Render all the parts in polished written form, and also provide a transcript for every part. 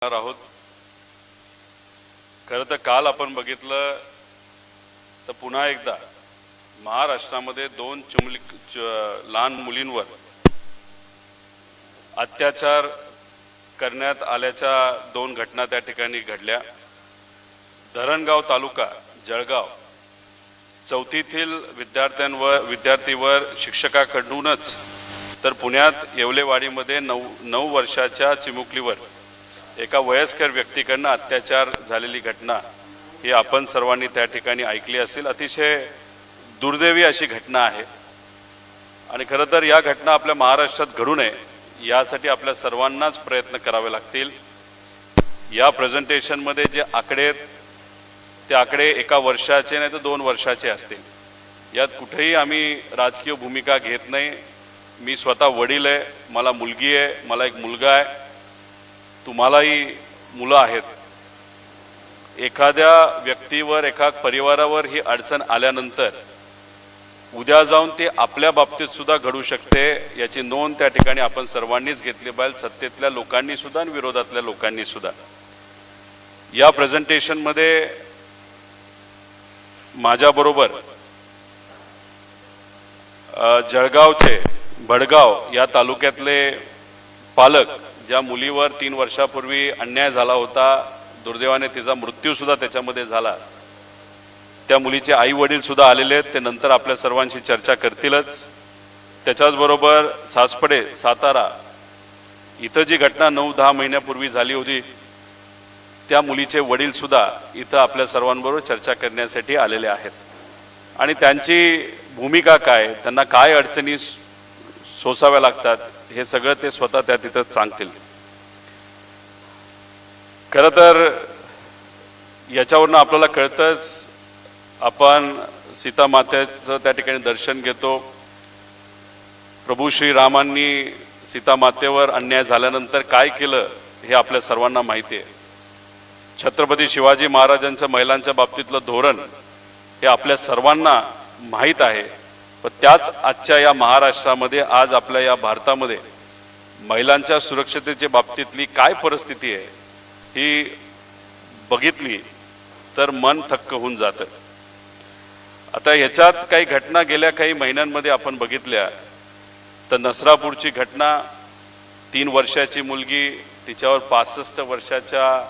आहोत। खरं तर काल आपण बघितलं तर पुन्हा एकदा महाराष्ट्रामध्ये दोन लहान मुलींवर अत्याचार करण्यात आल्याच्या दोन घटना त्या ठिकाणी घडल्या। धरणगाव तालुका जळगाव चौथीतील विद्यार्थीवर शिक्षकाकडूनच तर पुण्यात येवलेवाडीमध्ये 9 वर्षाच्या चिमुकलीवर एका वयस्कर व्यक्तीकडून अत्याचार झालेली घटना ही आपण सर्वांनी त्या ठिकाणी ऐकली असेल। अतिशय दुर्दैवी अशी घटना आहे आणि खरं तर या घटना आपल्या महाराष्ट्रात घडू नये यासाठी आपल्या सर्वांनाच प्रयत्न करावे लागतील। या प्रेझेंटेशनमध्ये जे आकडे ते आकडे एका वर्षाचे नाही तर 2 वर्षाचे असतील। यात कुठेही आम्ही राजकीय भूमिका घेत नाही। मी स्वतः वडील आहे, मला मुलगी आहे, मला एक मुलगा आहे, तुम्हालाही मुलं आहेत। एखाद्या व्यक्तीवर एका परिवारावर ही अडचण आल्यानंतर उद्या जाऊन ते आपल्या बाबतीत सुद्धा घडू शकते याची नोंद त्या ठिकाणी आपण सर्वांनीच घेतली पाहिजे, सत्तेतल्या लोकांनी सुद्धा आणि विरोधातल्या लोकांनी सुद्धा। या प्रेझेंटेशनमध्ये माझ्याबरोबर जळगावचे भडगाव या तालुक्यातले पालक ज्या मुलीवर 3 वर्षापूर्वी अन्याय झाला होता, दुर्दैवाने तिचा मृत्यू सुद्धा त्याच्यामध्ये झाला, त्या मुलीचे आई वडील सुद्धा आलेले आहेत। ते नंतर आपल्या सर्वांशी चर्चा करतीलच। त्याच्याचबरोबर सासपडे सातारा इथं जी घटना 9-10 महिन्यापूर्वी झाली होती त्या मुलीचे वडील सुद्धा इथं आपल्या सर्वांबरोबर चर्चा करण्यासाठी आलेले आहेत आणि त्यांची भूमिका काय, त्यांना काय अडचणी सोसाव्या लागतात हे सगळं ते स्वतः त्या तिथं सांगतील। खरं तर याच्यावरनं आपल्याला कळतंच, आपण सीता मातेचं त्या ठिकाणी दर्शन घेतो। प्रभू श्रीरामांनी सीता मातेवर अन्याय झाल्यानंतर काय केलं हे आपल्या सर्वांना माहिती आहे। छत्रपती शिवाजी महाराजांच्या महिलांच्या बाबतीतलं धोरण हे आपल्या सर्वांना माहीत आहे। पण त्याच आजच्या या महाराष्ट्रामध्ये आज आपल्या या भारतामध्ये महिलांच्या सुरक्षतेच्या बाबतीतली काय परिस्थिती आहे ही बघितली तर मन थक्क होऊन जातं। आता याच्यात काही घटना गेल्या काही महिन्यांमध्ये आपण बघितल्या तर नसरापूरची घटना, 3 वर्षाची मुलगी, तिच्यावर 65 वर्षाच्या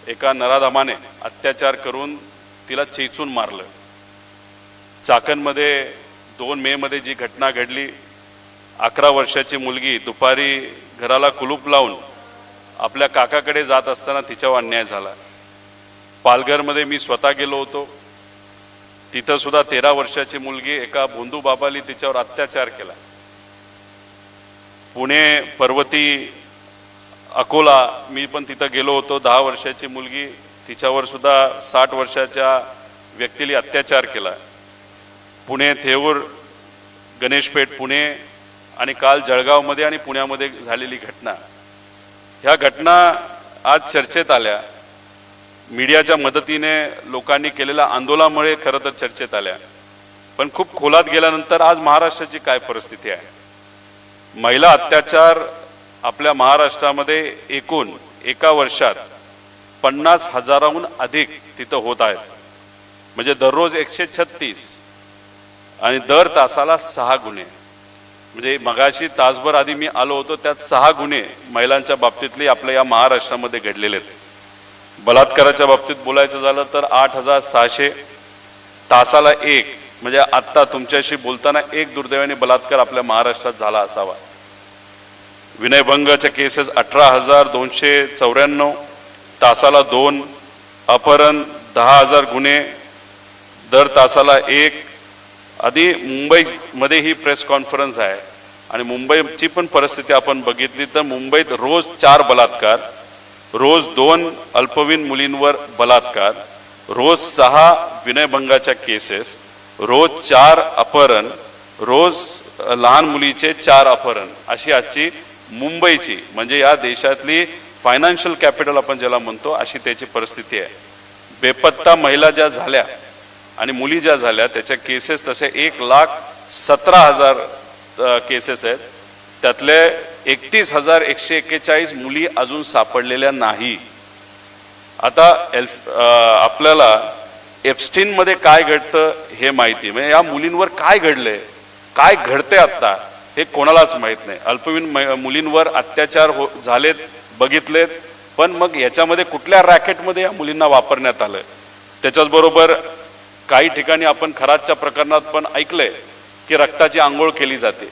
एका नराधमाने अत्याचार करून तिला चेचून मारलं। चाकणमध्ये 2 मेमध्ये जी घटना घडली, 11 वर्षाची मुलगी दुपारी घराला कुलूप लावून आपल्या काकाकडे जात असताना तिच्यावर अन्याय झाला। पालघरमध्ये मी स्वतः गेलो होतो, तिथं सुद्धा 13 वर्षाची मुलगी एका भोंदू बाबाली तिच्यावर अत्याचार केला। पुणे, पर्वती, अकोला मी पण तिथं गेलो होतो, 10 वर्षाची मुलगी, तिच्यावर सुद्धा 60 वर्षाच्या व्यक्तीने अत्याचार केला। पुणे, थेऊर, गणेशपेठ पुणे आणि काल जळगावमध्ये आणि पुण्यामध्ये झालेली घटना, ह्या घटना आज चर्चेत आल्या। मीडियाच्या मदतीने लोकांनी केलेल्या आंदोलनामुळे खरं तर चर्चेत आल्या, पण खूप खोलात गेल्यानंतर आज महाराष्ट्राची काय परिस्थिती आहे। महिला अत्याचार आपल्या महाराष्ट्रामध्ये एकूण एका वर्षात 50,000हून अधिक तिथं होत आहेत। म्हणजे दररोज 136 आणि दर तासाला 6 गुन्हे। म्हणजे मगाशी तासभर आधी मी आलो होतो त्यात 6 गुन्हे महिलांच्या बाबतीतले आपल्या या महाराष्ट्रामध्ये घडलेले आहेत। बलात्काराच्या बाबतीत बोलायचं झालं तर 8,600, तासाला 1, म्हणजे आत्ता तुमच्याशी बोलताना 1 दुर्दैवाने बलात्कार आपल्या महाराष्ट्रात झाला असावा। विनयभंगाच्या केसेस 18,294, तासाला 2, अपहरण 10,000 गुन्हे, दर तासाला 1। आधी मुंबईमध्ये ही प्रेस कॉन्फरन्स आहे आणि मुंबईची पण परिस्थिती आपण बघितली तर मुंबईत रोज 4 बलात्कार, रोज 2 अल्पवयीन मुलींवर बलात्कार, रोज 6 विनयभंगाच्या केसेस, रोज 4 अपहरण, रोज लहान मुलीचे 4 अपहरण, अशी आजची मुंबईची म्हणजे या देशातली फायनान्शियल कॅपिटल आपण ज्याला म्हणतो अशी त्याची परिस्थिती आहे। बेपत्ता महिला ज्या झाल्या आणि मुली ज्या झाल्या त्याच्या केसेस तसे 1,17,000 केसेस आहेत, त्यातले 31,141 मुली अजून सापडलेल्या नाही। आता आपल्याला एप्स्टीन मध्ये काय घडतं हे माहिती, म्हणजे या मुलींवर काय घडले, काय घडते आता हे कोणालाच माहित नाही। अल्पवयीन मुलींवर अत्याचार झालेत, बघितलेत, पण मग याच्यामध्ये कुठल्या रॅकेटमध्ये या मुलींना वापरण्यात आलं। त्याच्याचबरोबर काही ठिकाणी आपण खरातच्या प्रकरणात पण ऐकलंय की रक्ताची आंघोळ केली जाते,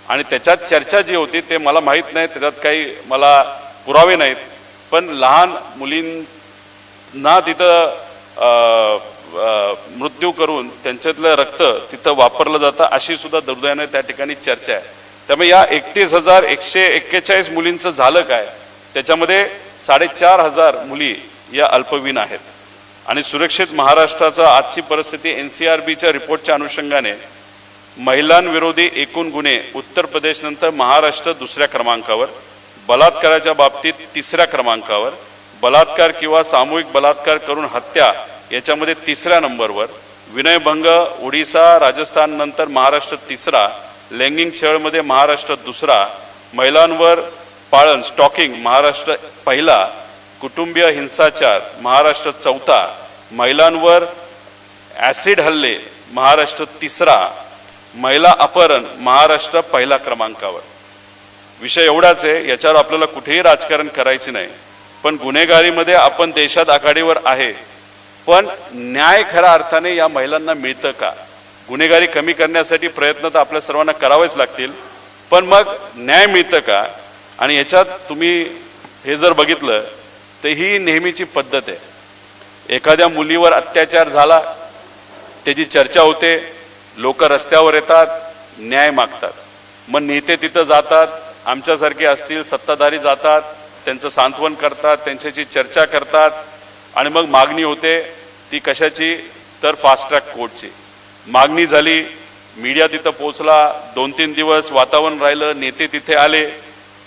आणि त्याच्यात चर्चा जी होती ते मला माहीत नाही, त्याच्यात काही मला पुरावे नाहीत, पण लहान मुलींना तिथं मृत्यू करून त्यांच्यातलं रक्त तिथं वापरलं जातं अशी सुद्धा दुर्दैवाने त्या ठिकाणी चर्चा आहे। त्यामुळे या 31,141 मुलींचं झालं काय, त्याच्यामध्ये 4,500 मुली या अल्पवयीन आहेत। आणि सुरक्षित महाराष्ट्राचा आजची परिस्थिती NCRBच्या रिपोर्टच्या अनुषंगाने महिलांविरोधी एकूण गुन्हे उत्तर प्रदेश नंतर महाराष्ट्र दुसऱ्या क्रमांकावर, बलात्काराच्या बाबतीत तिसऱ्या क्रमांकावर, बलात्कार किंवा सामूहिक बलात्कार करून हत्या याच्यामध्ये तिसऱ्या नंबरवर, विनयभंग ओडिसा राजस्थान नंतर महाराष्ट्र तिसरा, लैंगिक छळमध्ये महाराष्ट्र दुसरा, महिलांवर पाळन स्टॉकिंग महाराष्ट्र पहिला, कुटुंबीय हिंसाचार महाराष्ट्र चौथा, महिलांवर ॲसिड हल्ले महाराष्ट्र तिसरा, महिला अपहरण महाराष्ट्र पहिला क्रमांकावर। विषय एवढाच आहे, याच्यावर आपल्याला कुठेही राजकारण करायचे नाही, पण गुन्हेगारीमध्ये आपण देशात आघाडीवर आहे, पण न्याय खऱ्या अर्थाने या महिलांना मिळतं का? गुन्हेगारी कमी करण्यासाठी प्रयत्न तर आपल्या सर्वांना करावेच लागतील, पण मग न्याय मिळतं का? आणि याच्यात तुम्ही हे जर बघितलं तर ही नेहमीची पद्धत आहे, एखाद्या मुलीवर अत्याचार झाला त्याची चर्चा होते, लोक रस्त्यावर येतात, न्याय मागतात, मग नेते तिथं जातात, आमच्यासारखे असतील सत्ताधारी जातात, त्यांचं सांत्वन करतात, त्यांच्याशी चर्चा करतात, आणि मग मागणी होते ती कशाची, तर फास्ट ट्रॅक कोर्टची मागणी झाली, मीडिया तिथं पोहोचला, 2-3 दिवस वातावरण राहिलं, नेते तिथे आले,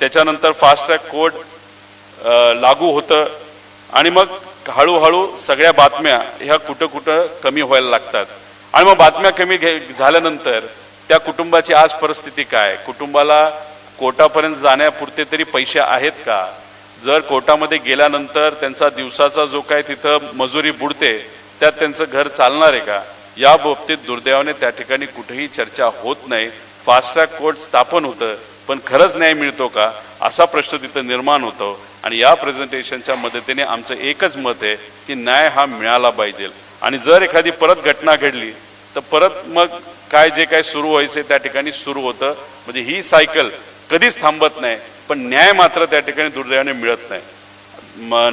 त्याच्यानंतर फास्ट ट्रॅक कोर्ट लागू होतं, आणि मग हळूहळू सगळ्या बातम्या ह्या कुठं कुठं कमी व्हायला लागतात, आणि मग बातम्या कमी झाल्यानंतर त्या कुटुंबाची आज परिस्थिती काय, कुटुंबाला कोर्टापर्यंत जाण्यापुरते तरी पैसे आहेत का? जर कोर्टामध्ये गेल्यानंतर त्यांचा दिवसाचा जो काय तिथं मजुरी बुडते त्यात त्यांचं घर चालणार आहे का? या बाबतीत दुर्दैवाने त्या ठिकाणी कुठेही चर्चा होत नाही। फास्ट ट्रॅक कोर्ट स्थापन होतं, पण खरंच न्याय मिळतो का असा प्रश्न तिथं निर्माण होतो। आणि या प्रेझेंटेशनच्या मदतीने आमचं एकच मत आहे की न्याय हा मिळाला पाहिजे, आणि जर एखादी परत घटना घडली तर परत मग काय जे काय सुरू व्हायचे त्या ठिकाणी सुरू होतं, म्हणजे ही सायकल कधीच थांबत नाही, पण न्याय मात्र त्या ठिकाणी दुर्दैवाने मिळत नाही।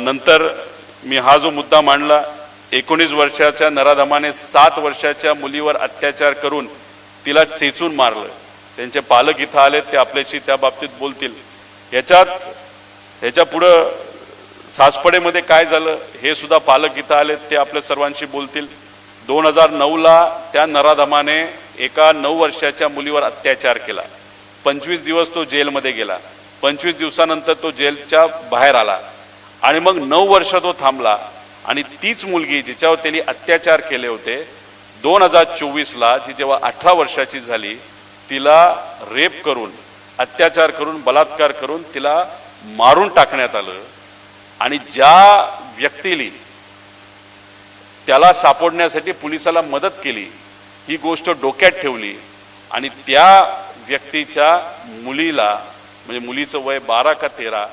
नंतर मी हा जो मुद्दा मांडला, 19 वर्षाच्या नराधमाने 7 वर्षाच्या मुलीवर अत्याचार करून तिला चेचून मारलं, त्यांचे पालक इथं आले, ते आपल्याशी त्या बाबतीत बोलतील। ह्याच्या पुढं सासपडेमध्ये काय झालं हे सुद्धा पालक इथं आले, ते आपल्या सर्वांशी बोलतील। 2009ला त्या नराधमाने एका 9 वर्षाच्या मुलीवर अत्याचार केला, 25 दिवस तो जेलमध्ये गेला, 25 दिवसानंतर तो जेलच्या बाहेर आला, आणि मग 9 वर्ष तो थांबला, आणि तीच मुलगी जिच्यावर त्यांनी अत्याचार केले होते 2024ला जी जेव्हा 18 वर्षाची झाली, तिला रेप करून, अत्याचार करून, बलात्कार करून तिला मारून टाकण्यात आलं, आणि ज्या व्यक्तीने त्याला सापडण्यासाठी पोलिसाला मदत केली ही गोष्ट डोक्यात ठेवली, आणि त्या व्यक्तीच्या मुलीला, म्हणजे मुलीचं वय 12 का 13,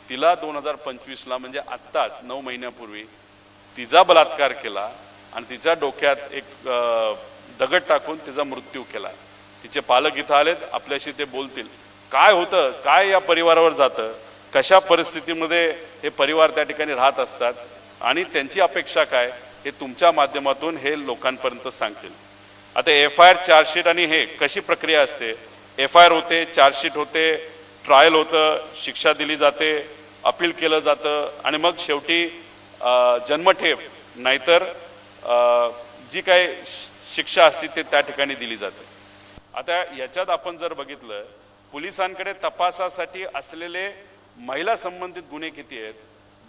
तिला 2025ला म्हणजे आत्ताच 9 महिन्यापूर्वी तिचा बलात्कार केला, आणि तिच्या डोक्यात एक दगड टाकून तिचा मृत्यू केला। तिचे पालक इथं आलेत, आपल्याशी ते बोलतील काय होतं, काय या परिवारावर जातं, कशा परिस्थितीमध्ये हे परिवार त्या ठिकाणी राहत असतात, आणि त्यांची अपेक्षा काय हे तुमच्या माध्यमातून हे लोकांपर्यंत सांगतील। आता FIR चार्जशीट आणि हे कशी प्रक्रिया असते, FIR होते, चार्जशीट होते, ट्रायल होतं, शिक्षा दिली जाते, अपील केलं जातं, आणि मग शेवटी जन्मठेप नाहीतर जी काही शिक्षा असते ते त्या ठिकाणी दिली जाते। आता याच्यात आपण जर बघितलं, पोलिसांकडे तपासासाठी असलेले महिला संबंधित गुन्हे किती आहेत,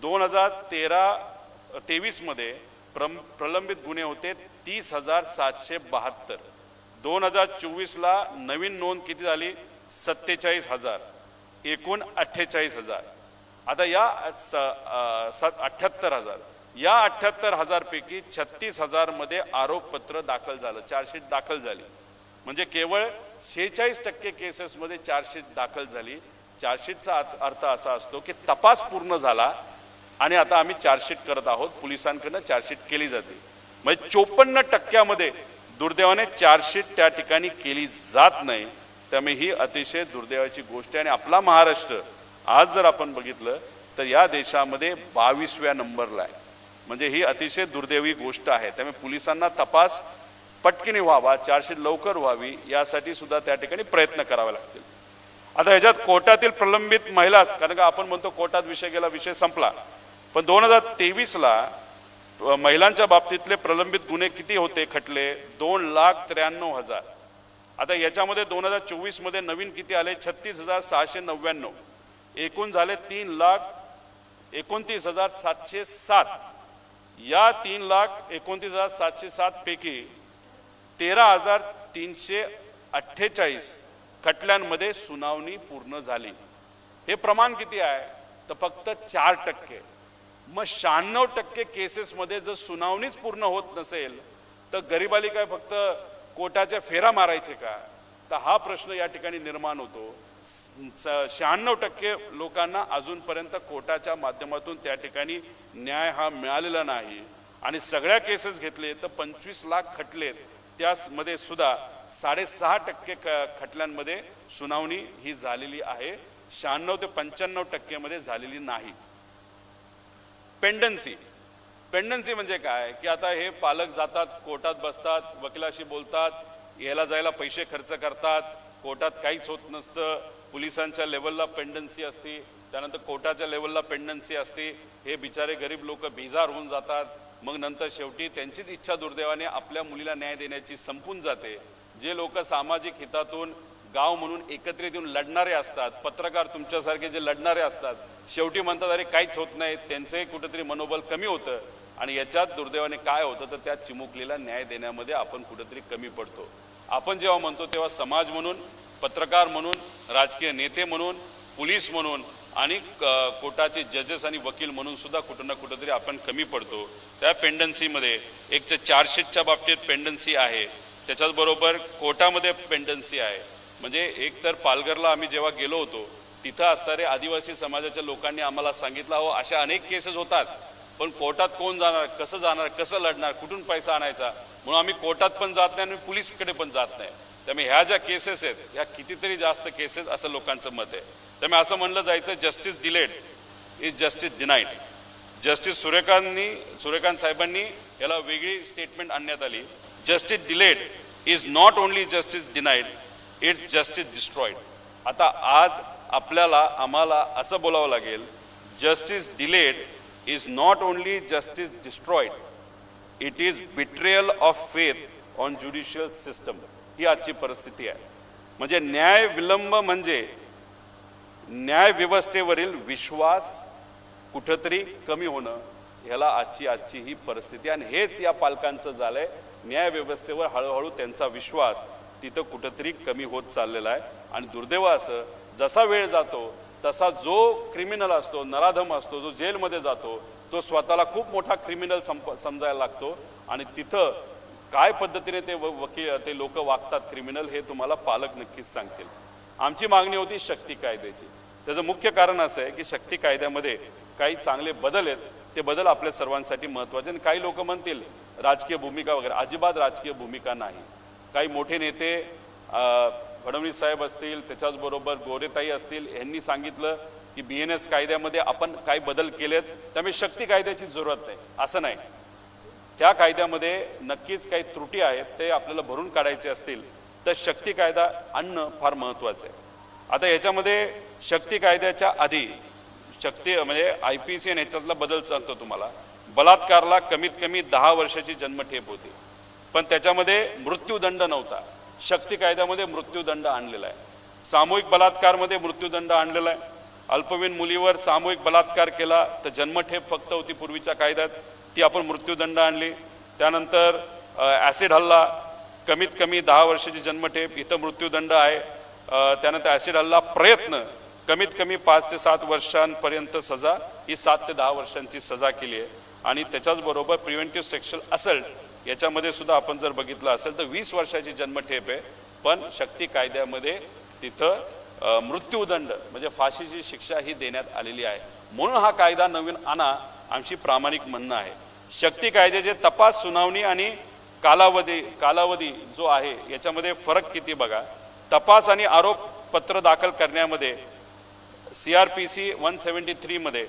2023 मध्ये प्रलंबित गुन्हे होते 30,772, 2024ला नवीन नोंद किती झाली 47,000, एकूण 48,000. आता या 78,000, या 78,000 पैकी 36,000 मध्ये आरोपपत्र दाखल झालं, चार्जशीट दाखल झाली. म्हणजे केवळ 46% केसेसमध्ये चार्जशीट दाखल झाली. चार्जशीटचा अर्थ असा असतो की तपास पूर्ण झाला आणि आता आम्ही चार्जशीट करत आहोत, पोलिसांकडनं चार्जशीट केली जाते. म्हणजे 54% दुर्दैवाने चार्जशीट त्या ठिकाणी केली जात नाही. त्यामुळे ही अतिशय दुर्दैवाची गोष्ट आहे. आणि आपला महाराष्ट्र आज जर आपण बघितलं तर या देशामध्ये 22व्या नंबरला आहे. म्हणजे ही अतिशय दुर्दैवी गोष्ट आहे. त्यामुळे पोलिसांना तपास पटकन व्हावा, चार्जशीट लवकर व्हावी, यासाठी सुद्धा त्या ठिकाणी प्रयत्न करावे लागतील. आता ह्याच्यात कोर्टातील प्रलंबित महिलाच, कारण का आपण म्हणतो कोर्टात विषय गेला, विषय संपला, पण 2023ला महिलांच्या बाबतीतले प्रलंबित गुन्हे किती होते खटले? 2,93,000. आता याच्यामध्ये 2024 मध्ये नवीन किती आले? 36,699. एकूण झाले 3,29,707. या 3,29,707 पैकी 13,348 खटल्यांमध्ये सुनावणी पूर्ण झाली. हे प्रमाण किती आहे? तर फक्त 4%. मग 96% केसेसमध्ये जर सुनावणीच पूर्ण होत नसेल तर गरिबाली काय फक्त कोर्टाच्या फेरा मारायचे का? तर हा प्रश्न या ठिकाणी निर्माण होतो. 96% लोकांना अजूनपर्यंत कोर्टाच्या माध्यमातून त्या ठिकाणी न्याय हा मिळालेला नाही. आणि सगळ्या केसेस घेतले तर 25 लाख खटलेत, त्यामध्ये सुद्धा 6.5% खटल्यांमध्ये सुनावणी ही झालेली आहे. 96 ते 95% मध्ये झालेली नाही. पेंडन्सी म्हणजे काय की आता हे पालक जातात, कोर्टात बसतात, वकिलाशी बोलतात, यायला जायला पैसे खर्च करतात, कोर्टात काहीच होत नसतं. पोलिसांच्या लेवलला पेंडन्सी असते, त्यानंतर कोर्टाच्या लेवलला पेंडन्सी असते. हे बिचारे गरीब लोक बेजार होऊन जातात. मग नंतर शेवटी त्यांचीच इच्छा दुर्दैवाने आपल्या मुलीला न्याय देण्याची संपून जाते. जे लोक सामाजिक हितातून गाव म्हणून एकत्रित येऊन लढणारे असतात, पत्रकार तुमच्यासारखे जे लढणारे असतात, शेवटी म्हणतात अरे काहीच होत नाही, त्यांचंही कुठेतरी मनोबल कमी होतं. आणि याच्यात दुर्दैवाने काय होतं तर त्या चिमुकलीला न्याय देण्यामध्ये आपण कुठेतरी कमी पडतो. आपण जेव्हा म्हणतो तेव्हा समाज म्हणून, पत्रकार म्हणून, राजकीय नेते म्हणून, पोलीस म्हणून आणि कोर्टाचे जजेस आणि वकील म्हणून सुद्धा कुठं ना कुठेतरी आपण कमी पडतो. त्या पेंडन्सीमध्ये एक तर चार्जशीटच्या बाबतीत पेंडन्सी आहे, त्याच्याचबरोबर कोर्टामध्ये पेंडन्सी आहे. म्हणजे एक तर पालघरला आम्ही जेव्हा गेलो होतो तिथं असणारे आदिवासी समाजाच्या लोकांनी आम्हाला सांगितलं, हो अशा अनेक केसेस होतात, पण कोर्टात कोण जाणार, कसं लढणार, कुठून पैसा आणायचा, म्हणून आम्ही कोर्टात पण जात नाही आणि पोलीसकडे पण जात नाही. त्यामुळे ह्या ज्या केसेस आहेत ह्या कितीतरी जास्त केसेस असं लोकांचं मत आहे. त्यामुळे असं म्हणलं जायचं justice delayed is justice denied. Justice Suryakant साहेबांनी याला वेगळी स्टेटमेंट आणण्यात आली. Justice delayed is not only justice denied, it's justice destroyed. आता आज आम्हाला असं बोलावं लागेल, justice delayed is not only justice destroyed, it is betrayal of faith on judicial system. ही आजची परिस्थिती आहे. म्हणजे न्याय विलंब म्हणजे न्याय व्यवस्थेवरील विश्वास कुठंतरी कमी होणं, ह्याला आजची ही परिस्थिती. आणि हेच या पालकांचं झालंय. न्याय व्यवस्थेवर हळूहळू त्यांचा विश्वास तिथं कुठंतरी कमी होत चाललेला आहे. आणि दुर्दैव असं जसा वेळ जातो तसा जो क्रिमिनल असतो, नराधम असतो, जो जेलमध्ये जातो, तो स्वतःला खूप मोठा क्रिमिनल समजायला लागतो. आणि तिथं काय पद्धतीने ते लोक वागतात क्रिमिनल, हे तुम्हाला पालक नक्कीच सांगतील. आमची मागणी होती शक्ती कायद्याची. त्याचं मुख्य कारण असं आहे की शक्ती कायद्यामध्ये काही चांगले बदल आहेत, ते बदल आपल्या सर्वांसाठी महत्त्वाचे. आणि काही लोक म्हणतील राजकीय भूमिका वगैरे, अजिबात राजकीय भूमिका नाही. काही मोठे नेते फडणवीस साहेब असतील, त्याच्याचबरोबर गोरेताई असतील, यांनी सांगितलं की BNS कायद्यामध्ये आपण काही बदल केलेत, त्यामुळे शक्ती कायद्याची जरूरत नाही. असं नाही. त्या कायद्यामध्ये नक्कीच काही त्रुटी आहेत, ते आपल्याला भरून काढायचे असतील तर शक्ती कायदा आणणं फार महत्त्वाचं आहे. आता याच्यामध्ये शक्ती कायद्याच्या आधी म्हणजे IPC आणि ह्याच्यातला बदल सांगतो तुम्हाला. बलात्कारला कमीत कमी 10 वर्षाची जन्मठेप होती, पण त्याच्यामध्ये मृत्यूदंड नव्हता. शक्ती कायद्यामध्ये मृत्यूदंड आणलेला आहे. सामूहिक बलात्कारमध्ये मृत्यूदंड आणलेला आहे. अल्पवयीन मुलीवर सामूहिक बलात्कार केला तर जन्मठेप फक्त होती पूर्वीच्या कायद्यात, ती आपण मृत्यूदंड आणली. त्यानंतर ॲसिड हल्ला कमीत कमी 10 वर्षाची जन्मठेप, इथं मृत्यूदंड आहे. त्यानंतर ॲसिड हल्ला प्रयत्न कमीत कमी 5 ते 7 वर्षांपर्यंत सजा ही 7 ते 10 वर्षांची सजा केली आहे आणि त्याच्याचबरोबर प्रिव्हेंटिव्ह सेक्शुअल असल्ट याच्यामध्ये सुद्धा आपण जर बघितलं असेल तर 20 वर्षाची जन्मठेप आहे, पण शक्ती कायद्यामध्ये तिथं मृत्यूदंड म्हणजे फाशीची शिक्षा ही देण्यात आलेली आहे. म्हणून हा कायदा नवीन आणा आमची प्रामाणिक म्हणणं आहे. शक्ती कायद्याचे तपास, सुनावणी आणि कालावधी जो आहे याच्यामध्ये फरक किती बघा. तपास आणि आरोपपत्र दाखल करण्यामध्ये CRPC 173 मध्ये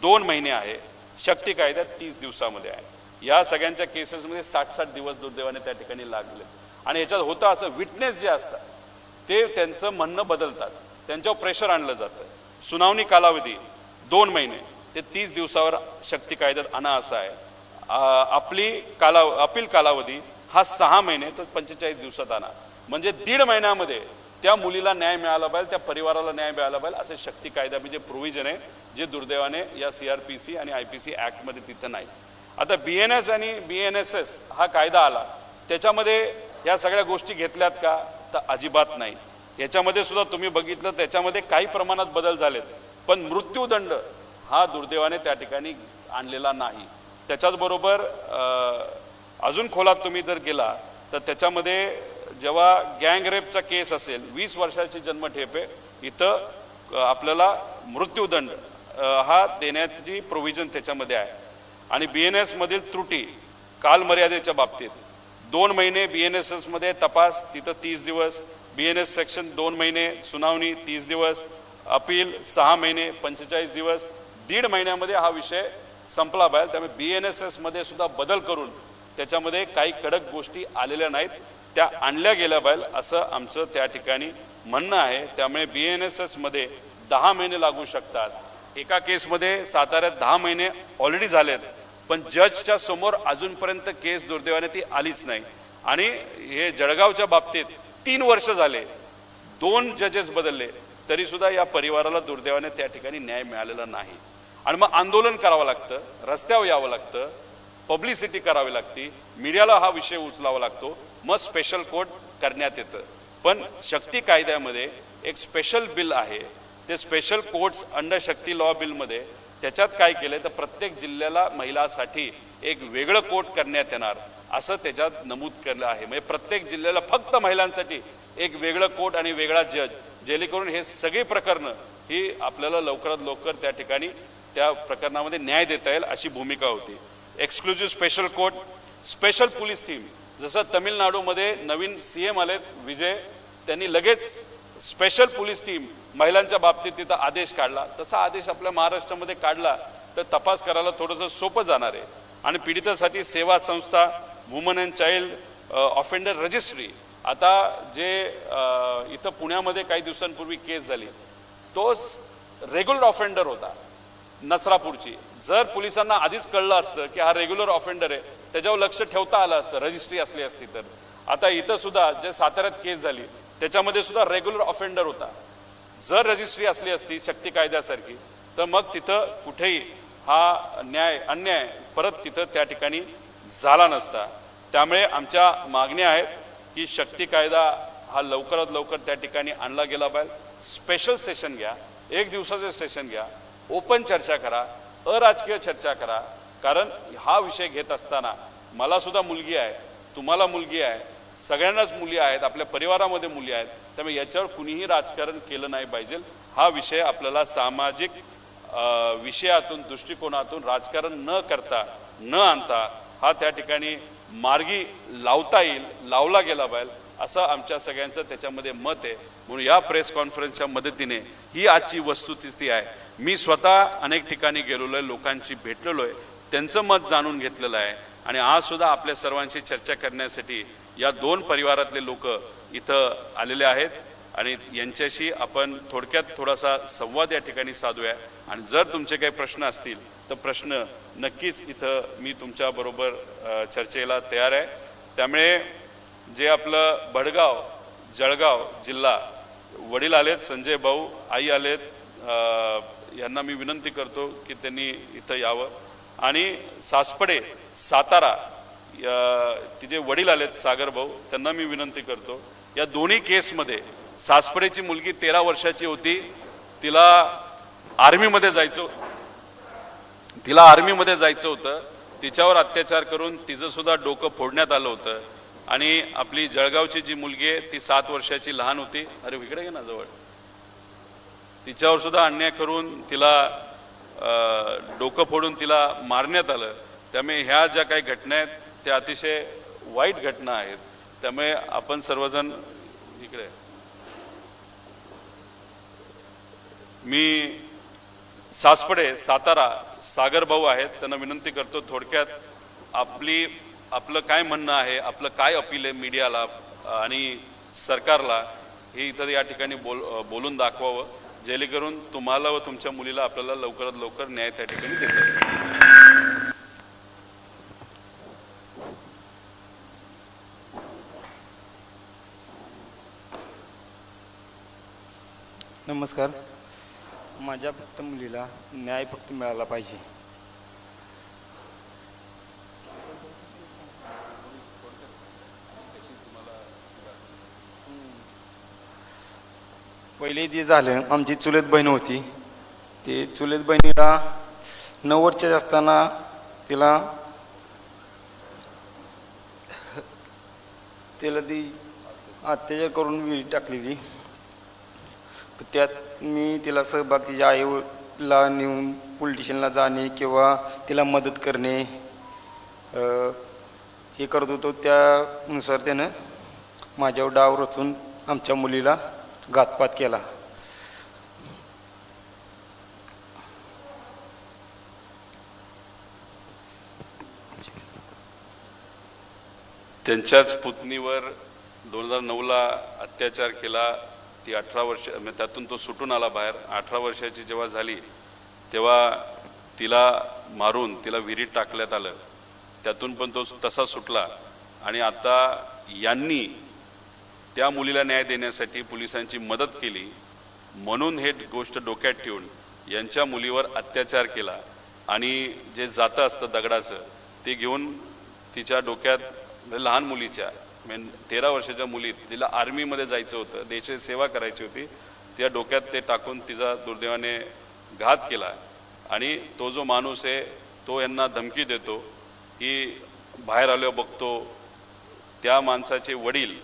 2 महिने आहे, शक्ती कायद्यात 30 दिवसामध्ये आहे. या सगळ्यांच्या केसेसमध्ये 60-60 दिवस दुर्दैवाने त्या ठिकाणी लागले आणि याच्यात होतं असं विटनेस जे असतात ते त्यांचं म्हणणं बदलतात, त्यांच्यावर प्रेशर आणलं जातं. सुनावणी कालावधी 2 महिने ते 30 दिवसावर शक्ती कायद्यात आणा असा आहे. अपील कालावधी हा 6 महिने तो 45 दिवसात आणा, म्हणजे 1.5 महिन्यामध्ये त्या मुलीला न्याय मिळाला पाहिजे, त्या परिवाराला न्याय मिळाला पाहिजे असे शक्ती कायद्यामध्ये प्रोव्हिजन आहे, जे दुर्दैवाने या CRPC आणि IPC ॲक्टमध्ये तिथं नाही. आता BNS आणि BNSS हा कायदा आला, त्याच्यामध्ये या सगळ्या गोष्टी घेतल्यात का तर अजिबात नाही. याच्यामध्ये सुद्धा तुम्ही बघितलं त्याच्यामध्ये काही प्रमाणात बदल झालेत, पण मृत्यूदंड हा दुर्दैवाने त्या ठिकाणी आणलेला नाही. त्याच्याचबरोबर अजून खोलात तुम्ही जर गेला तर त्याच्यामध्ये जेव्हा गँग रेपचा केस असेल 20 वर्षाची जन्मठेप आहे, इथं आपल्याला मृत्यूदंड हा देण्याची प्रोव्हिजन त्याच्यामध्ये आहे. आणि BNS मधील त्रुटी कालमर्यादेच्या बाबतीत 2 महिने BNSS मध्ये तपास, तिथं 30 दिवस, BNS सेक्शन 2 महिने, सुनावणी 30 दिवस, अपील 6 महिने 45 दिवस, 1.5 महिन्यामध्ये हा विषय संपला पाहिजे. त्यामुळे BNSS मध्ये सुद्धा बदल करून त्याच्यामध्ये काही कडक गोष्टी आलेल्या नाहीत, त्या आणल्या गेल्या पाहिजे असं आमचं त्या ठिकाणी म्हणणं आहे. त्यामुळे BNSS मध्ये 10 महिने लागू शकतात. एका केसमध्ये साताऱ्यात 10 महिने ऑलरेडी झालेत, पण जजच्या समोर अजूनपर्यंत केस दुर्दैवाने ती आलीच नाही. आणि हे जळगावच्या बाबतीत 3 वर्ष झाले, 2 जजेस बदलले, तरी सुद्धा या परिवाराला दुर्दैवाने त्या ठिकाणी न्याय मिळालेला नाही. आणि मग आंदोलन करावं लागतं, रस्त्यावर यावं लागतं, पब्लिसिटी करावी लागते, मीडियाला हा विषय उचलावा लागतो, मग स्पेशल कोर्ट करण्यात येतं. पण शक्ती कायद्यामध्ये एक स्पेशल बिल आहे, ते स्पेशल कोर्ट्स अंडर शक्ती लॉ बिलमध्ये त्याच्यात काय केलं तर प्रत्येक जिल्ह्याला महिलासाठी एक वेगळं कोर्ट करण्यात येणार असं त्याच्यात नमूद केलं आहे. म्हणजे प्रत्येक जिल्ह्याला फक्त महिलांसाठी एक वेगळं कोर्ट आणि वेगळा जज, जेणेकरून हे सगळी प्रकरणं ही आपल्याला लवकरात लवकर त्या ठिकाणी त्या प्रकरणामध्ये न्याय देता येईल अशी भूमिका होती. Exclusive special court, special police team, जसं तमिळनाडूमध्ये नवीन CM आले विजय, त्यांनी लगेच स्पेशल पोलीस टीम महिलांच्या बाबतीत तिथं आदेश काढला, तसा आदेश आपल्या महाराष्ट्रामध्ये काढला तर तपास करायला थोडंसं सोपं जाणार आहे. आणि पीडितासाठी सेवा संस्था, woman and child offender registry, आता जे इथं पुण्यामध्ये काही दिवसांपूर्वी केस झाली, तोच रेग्युलर ऑफेंडर होता नसरापूरची. जर पोलिसांना आधीच कळलं असतं की हा रेग्युलर ऑफेंडर आहे, त्याच्यावर लक्ष ठेवता आलं असतं, रजिस्ट्री असली असती तर. आता इथं सुद्धा जे साताऱ्यात केस झाली त्याच्यामध्ये सुद्धा रेग्युलर ऑफेंडर होता. जर रजिस्ट्री असली असती शक्ती कायद्यासारखी तर मग तिथं कुठेही हा अन्याय परत तिथं त्या ठिकाणी झाला नसता. त्यामुळे आमच्या मागण्या आहेत की शक्ती कायदा हा लवकरात लवकर त्या ठिकाणी आणला गेला पाहिजे. स्पेशल सेशन घ्या, 1 दिवसाचं सेशन घ्या, ओपन चर्चा करा, अराजकीय चर्चा करा. कारण हा विषय घेत असताना मला सुद्धा मुलगी आहे, तुम्हाला मुलगी आहे, सगळ्यांनाच मुली आहेत, आपल्या परिवारामध्ये मुली आहेत. त्यामुळे याच्यावर कुणीही राजकारण केलं नाही पाहिजे. हा विषय आपल्याला सामाजिक विषयातून, दृष्टिकोनातून राजकारण न करता, न आणता हा त्या ठिकाणी मार्गी लावता येईल, लावला गेला पाहिजे असं आमच्या सगळ्यांचं त्याच्यामध्ये मत आहे. म्हणून या प्रेस कॉन्फरन्सच्या मदतीने ही आजची वस्तुस्थिती आहे. मी स्वतः अनेक ठिकाणी गेलेलो आहे, लोकांशी भेटलेलो आहे, त्यांचं मत जाणून घेतलेलं आहे. आणि आज सुद्धा आपल्या सर्वांशी चर्चा करण्यासाठी या 2 परिवारातले लोक इथं आलेले आहेत आणि यांच्याशी आपण थोडक्यात थोडासा संवाद या ठिकाणी साधूया. आणि जर तुमचे काही प्रश्न असतील तर प्रश्न नक्कीच इथं मी तुमच्याबरोबर चर्चेला तयार आहे. त्यामुळे जे आपलं भडगाव, जळगाव जिल्हा, वडील आलेत, संजय भाऊ, आई आलेत, यांना मी विनंती करतो की त्यांनी इथं यावं. आणि सासपडे, सातारा, तिचे वडील आलेत सागर भाऊ, त्यांना मी विनंती करतो. या दोन्ही केसमध्ये सासपडेची मुलगी 13 वर्षाची होती, तिला आर्मीमध्ये जायचं होतं, तिच्यावर अत्याचार करून तिचं सुद्धा डोकं फोडण्यात आलं होतं. आणि आपली जळगावची जी मुलगी आहे ती 7 वर्षाची लहान होती, अरे इकडे घे ना जवळ, तिच्यावर सुद्धा अन्याय करून तिला डोकं फोडून तिला मारण्यात आलं. त्यामुळे ह्या ज्या काही घटना आहेत त्या अतिशय वाईट घटना आहेत. त्यामुळे आपण सर्वजण इकडे, मी सासपडे सातारा सागर भाऊ आहेत, त्यांना विनंती करतो थोडक्यात आपलं काय म्हणणं आहे, आपलं काय अपील आहे मीडियाला आणि सरकारला, हे इथं या ठिकाणी बोलून दाखवावं, जेणेकरून तुम्हाला व तुमच्या मुलीला आपल्याला लवकरात लवकर न्याय त्या ठिकाणी देता येईल. नमस्कार. माझ्या फक्त मुलीला न्याय फक्त मिळाला पाहिजे. पहिले जे झालं, आमची चुलत बहीण होती, ते चुलत बहिणीला 9 वर्षाची असताना तिला ती अत्याचार करून विहिरीत टाकलेली. त्यात मी तिला सहभाग, तिच्या आईला नेऊन पोलीस स्टेशनला जाणे किंवा तिला मदत करणे हे करत होतो. त्यानुसार त्यानं माझ्यावर डाव रचून आमच्या मुलीला घातपात केला. त्यांच्याच पुतणीवर 2009ला अत्याचार केला. ती 18 वर्ष, त्यातून तो सुटून आला बाहेर. 18 वर्षाची जेव्हा झाली तेव्हा तिला मारून तिला विहिरीत टाकण्यात आलं. त्यातून पण तो तसा सुटला. आणि आता यांनी त्या मुलीला न्याय देण्यासाठी पोलिसांची मदत केली, म्हणून हे गोष्ट डोक्यात ठेवून यांच्या मुलीवर अत्याचार केला. आणि जे जातं असतं दगडाचं ते घेऊन तिच्या डोक्यात, लहान मुलीच्या 13 वर्षाच्या मुलीत, जिला आर्मीमध्ये जायचं होतं, देशाची सेवा करायची होती, त्या डोक्यात ते टाकून तिचा दुर्दैवाने घात केला. आणि तो जो माणूस आहे तो यांना धमकी देतो की बाहेर आल्यावर बघतो. त्या माणसाचे वडील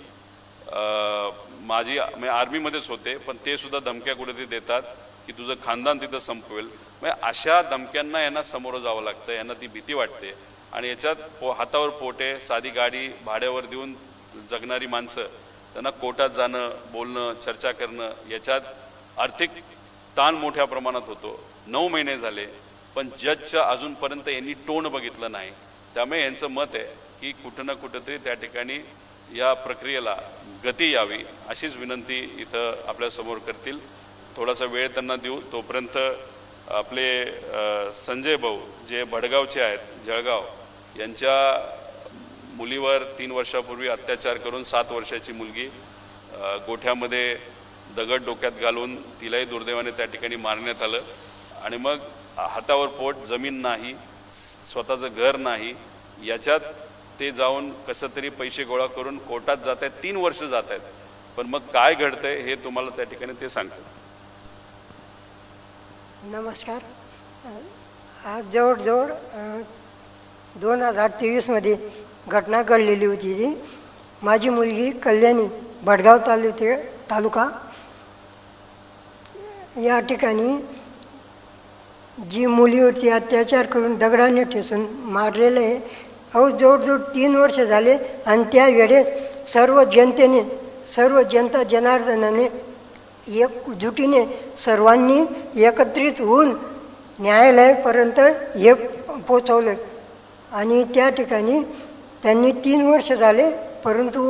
मी आर्मीमध्येच होते, पण ते सुद्धा धमक्या कुठेतरी देतात की तुझं खानदान तिथं संपवेल. म्हणजे अशा धमक्यांना यांना सामोरं जावं लागतं, यांना ती भीती वाटते. आणि याच्यात हातावर पोटे, साधी गाडी भाड्यावर देऊन जगणारी माणसं, त्यांना कोर्टात जाणं, बोलणं, चर्चा करणं, याच्यात आर्थिक ताण मोठ्या प्रमाणात होतो. 9 महिने झाले पण जजच्या अजूनपर्यंत यांनी तोंड बघितलं नाही. त्यामुळे यांचं मत आहे की कुठं ना कुठंतरी त्या ठिकाणी या प्रक्रियेला गती यावी, अशीच विनंती इथं आपल्यासमोर करतील. थोडासा वेळ त्यांना देऊ. तोपर्यंत आपले संजय भाऊ जे भडगावचे आहेत, जळगाव, यांच्या मुलीवर 3 वर्षापूर्वी अत्याचार करून 7 वर्षाची मुलगी गोठ्यामध्ये दगड डोक्यात घालून तिलाही दुर्दैवाने त्या ठिकाणी मारण्यात आलं. आणि मग हातावर पोट, जमीन नाही, स्वतःचं घर नाही, याच्यात ते जाऊन कसं तरी पैसे गोळा करून कोर्टात जात आहेत. 3 वर्ष जात आहेत. पण मग काय घडतंय हे तुम्हाला त्या ठिकाणी ते सांगतात. नमस्कार. आज जवळजवळ 2023मध्ये घटना घडलेली होती. ती माझी मुलगी कल्याणी, भडगाव तालुका या ठिकाणी जी मुलीवरती अत्याचार करून दगडाने ठेचून मारलेलं आहे. जवळजवळ 3 वर्ष झाले. आणि त्या वेळेस सर्व जनता जनार्दनाने एकजुटीने सर्वांनी एकत्रित होऊन न्यायालयापर्यंत हे पोचवलं. आणि त्या ठिकाणी त्यांनी 3 वर्ष झाले, परंतु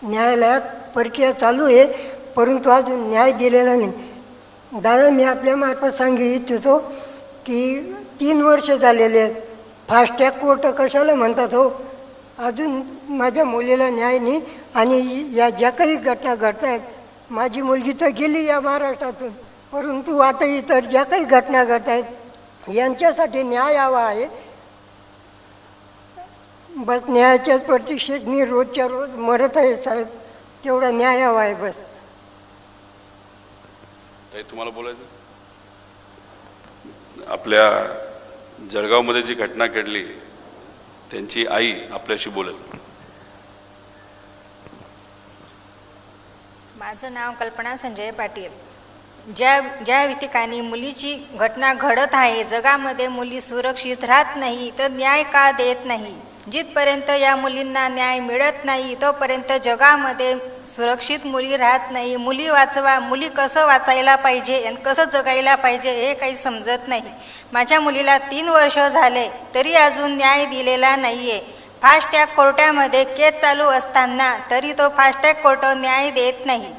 न्यायालयात प्रक्रिया चालू आहे, परंतु अजून न्याय दिलेला नाही. दादा, मी आपल्यामार्फत सांगू इच्छितो की 3 वर्ष झालेले आहेत. फास्ट ट्रॅक कोर्ट कशाला म्हणतात हो? अजून माझ्या मुलीला न्याय नाही. आणि या ज्या काही घटना घडत आहेत, माझी मुलगी तर गेली या महाराष्ट्रातून, परंतु आता इतर ज्या काही घटना घडत आहेत यांच्यासाठी न्याय हवा आहे. बस न्यायाच्याच प्रतीक्षेत मी रोजच्या रोज मरत आहे साहेब. तेवढा न्याय हवा आहे बस. ताई तुम्हाला बोलायचं? आपल्या जळगावमध्ये जी घटना घडली त्यांची आई आपल्याशी बोलेल. माझं नाव कल्पना संजय पाटील. ज्या ठिकाणी मुलीची घटना घडत आहे, जगामध्ये मुली सुरक्षित राहत नाही, तर न्याय का देत नाही? जिथपर्यंत या मुलींना न्याय मिळत नाही तोपर्यंत जगामध्ये सुरक्षित मुली राहत नाही. मुली वाचवा, मुली कसं वाचायला पाहिजे आणि कसं जगायला पाहिजे हे काही समजत नाही. माझ्या मुलीला 3 वर्ष झाले तरी अजून न्याय दिलेला नाही आहे. फास्ट ट्रॅक कोर्टामध्ये केस चालू असताना तरी तो फास्ट ट्रॅक कोर्ट न्याय देत नाही.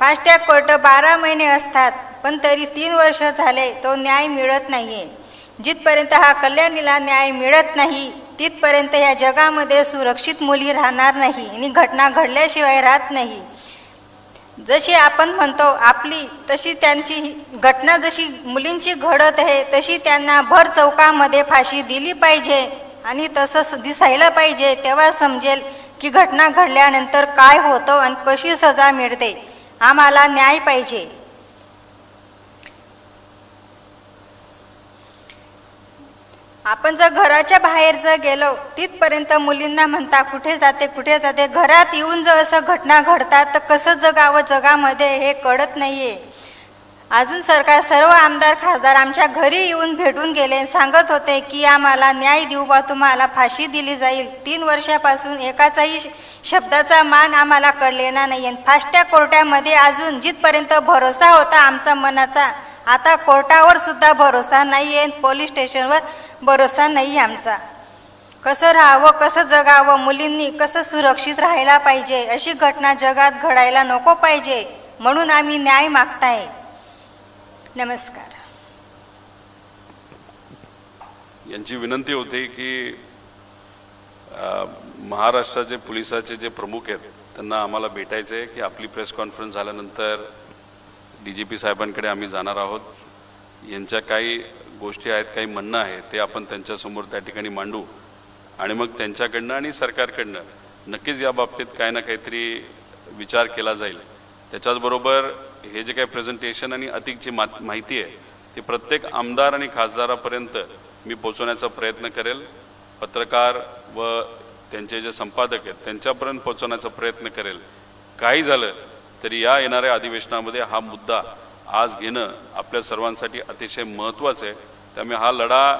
फास्ट ट्रॅक कोर्ट 12 महिने असतात पण तरी 3 वर्ष झाले तो न्याय मिळत नाही आहे. जिथपर्यंत हा कल्याणीला न्याय मिळत नाही तिथपर्यंत या जगामध्ये सुरक्षित मुली राहणार नाही आणि घटना घडल्याशिवाय राहत नाही. जशी आपण म्हणतो आपली तशी त्यांची घटना जशी मुलींची घडत आहे तशी त्यांना भर चौकामध्ये फाशी दिली पाहिजे आणि तसं दिसायला पाहिजे. तेव्हा समजेल की घटना घडल्यानंतर काय होतं आणि कशी सजा मिळते. आम्हाला न्याय पाहिजे. आपण जर घराच्या बाहेर जर गेलो तिथपर्यंत मुलींना म्हणता कुठे जाते कुठे जाते. घरात येऊन जर असं घटना घडतात तर कसं जगावं जगामध्ये हे कळत नाहीये. अजून सरकार सर्व आमदार खासदार आमच्या घरी येऊन भेटून गेले, सांगत होते की आम्हाला न्याय देऊ बा, तुम्हाला फाशी दिली जाईल. 3 वर्षापासून एकाचाही शब्दाचा मान आम्हाला कळलेला नाही. फास्ट ट्रॅक कोर्टामध्ये अजून जिथपर्यंत भरोसा होता आमचा मनाचा, आता कोर्टावर सुद्धा भरोसा नाही आहे, पोलीस स्टेशनवर भरोसा नाही आमचा. कसं राहावं, कसं जगावं, मुलींनी कसं सुरक्षित राहायला पाहिजे, अशी घटना जगात घडायला नको पाहिजे. म्हणून आम्ही न्याय मागताय. नमस्कार. यांची विनंती होती की महाराष्ट्राचे पोलिसाचे जे प्रमुख आहेत त्यांना आम्हाला भेटायचं आहे की आपली प्रेस कॉन्फरन्स झाल्यानंतर DGP साहेबांकडे आम्ही जाणार आहोत. यांच्या काही गोष्टी आहेत, काही म्हणणं आहे ते आपण त्यांच्यासमोर त्या ठिकाणी मांडू आणि मग त्यांच्याकडनं आणि सरकारकडनं नक्कीच या बाबतीत काही ना काहीतरी विचार केला जाईल. त्याच्याचबरोबर हे जे काही प्रेझेंटेशन आणि अधिकची माहिती आहे ती प्रत्येक आमदार आणि खासदारापर्यंत मी पोहोचवण्याचा प्रयत्न करेल. पत्रकार व त्यांचे जे संपादक आहेत त्यांच्यापर्यंत पोहोचवण्याचा प्रयत्न करेल. काही झालं तरी या येणाऱ्या अधिवेशनामध्ये हा मुद्दा आज घेणं आपल्या सर्वांसाठी अतिशय महत्त्वाचं आहे. त्यामुळे हा लढा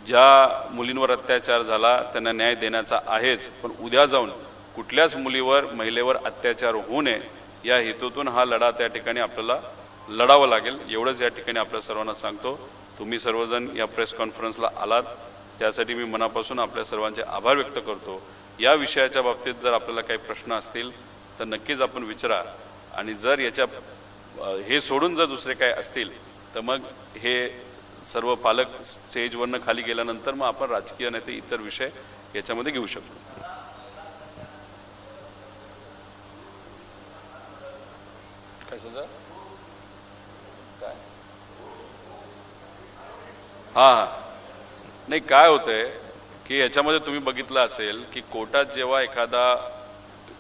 ज्या मुलींवर अत्याचार झाला त्यांना न्याय देण्याचा आहेच, पण उद्या जाऊन कुठल्याच मुलीवर महिलेवर अत्याचार होऊ नये या हेतूतून हा लढा त्या ठिकाणी आपल्याला लढावं लागेल. एवढंच या ठिकाणी आपल्या सर्वांना सांगतो. तुम्ही सर्वजण या प्रेस कॉन्फरन्सला आलात त्यासाठी मी मनापासून आपल्या सर्वांचे आभार व्यक्त करतो. या विषयाच्या बाबतीत जर आपल्याला काही प्रश्न असतील तर नक्कीच आपण विचारा आणि जर याच्या हे सोडून जर दुसरे काय असतील तर मग हे सर्व पालक स्टेजवरनं खाली गेल्यानंतर मग आपण राजकीय नाही ते इतर विषय याच्यामध्ये घेऊ शकतो. कशाचा काय हां नाही काय होतंय की याच्यामध्ये तुम्ही बघितलं असेल की कोर्टात जेव्हा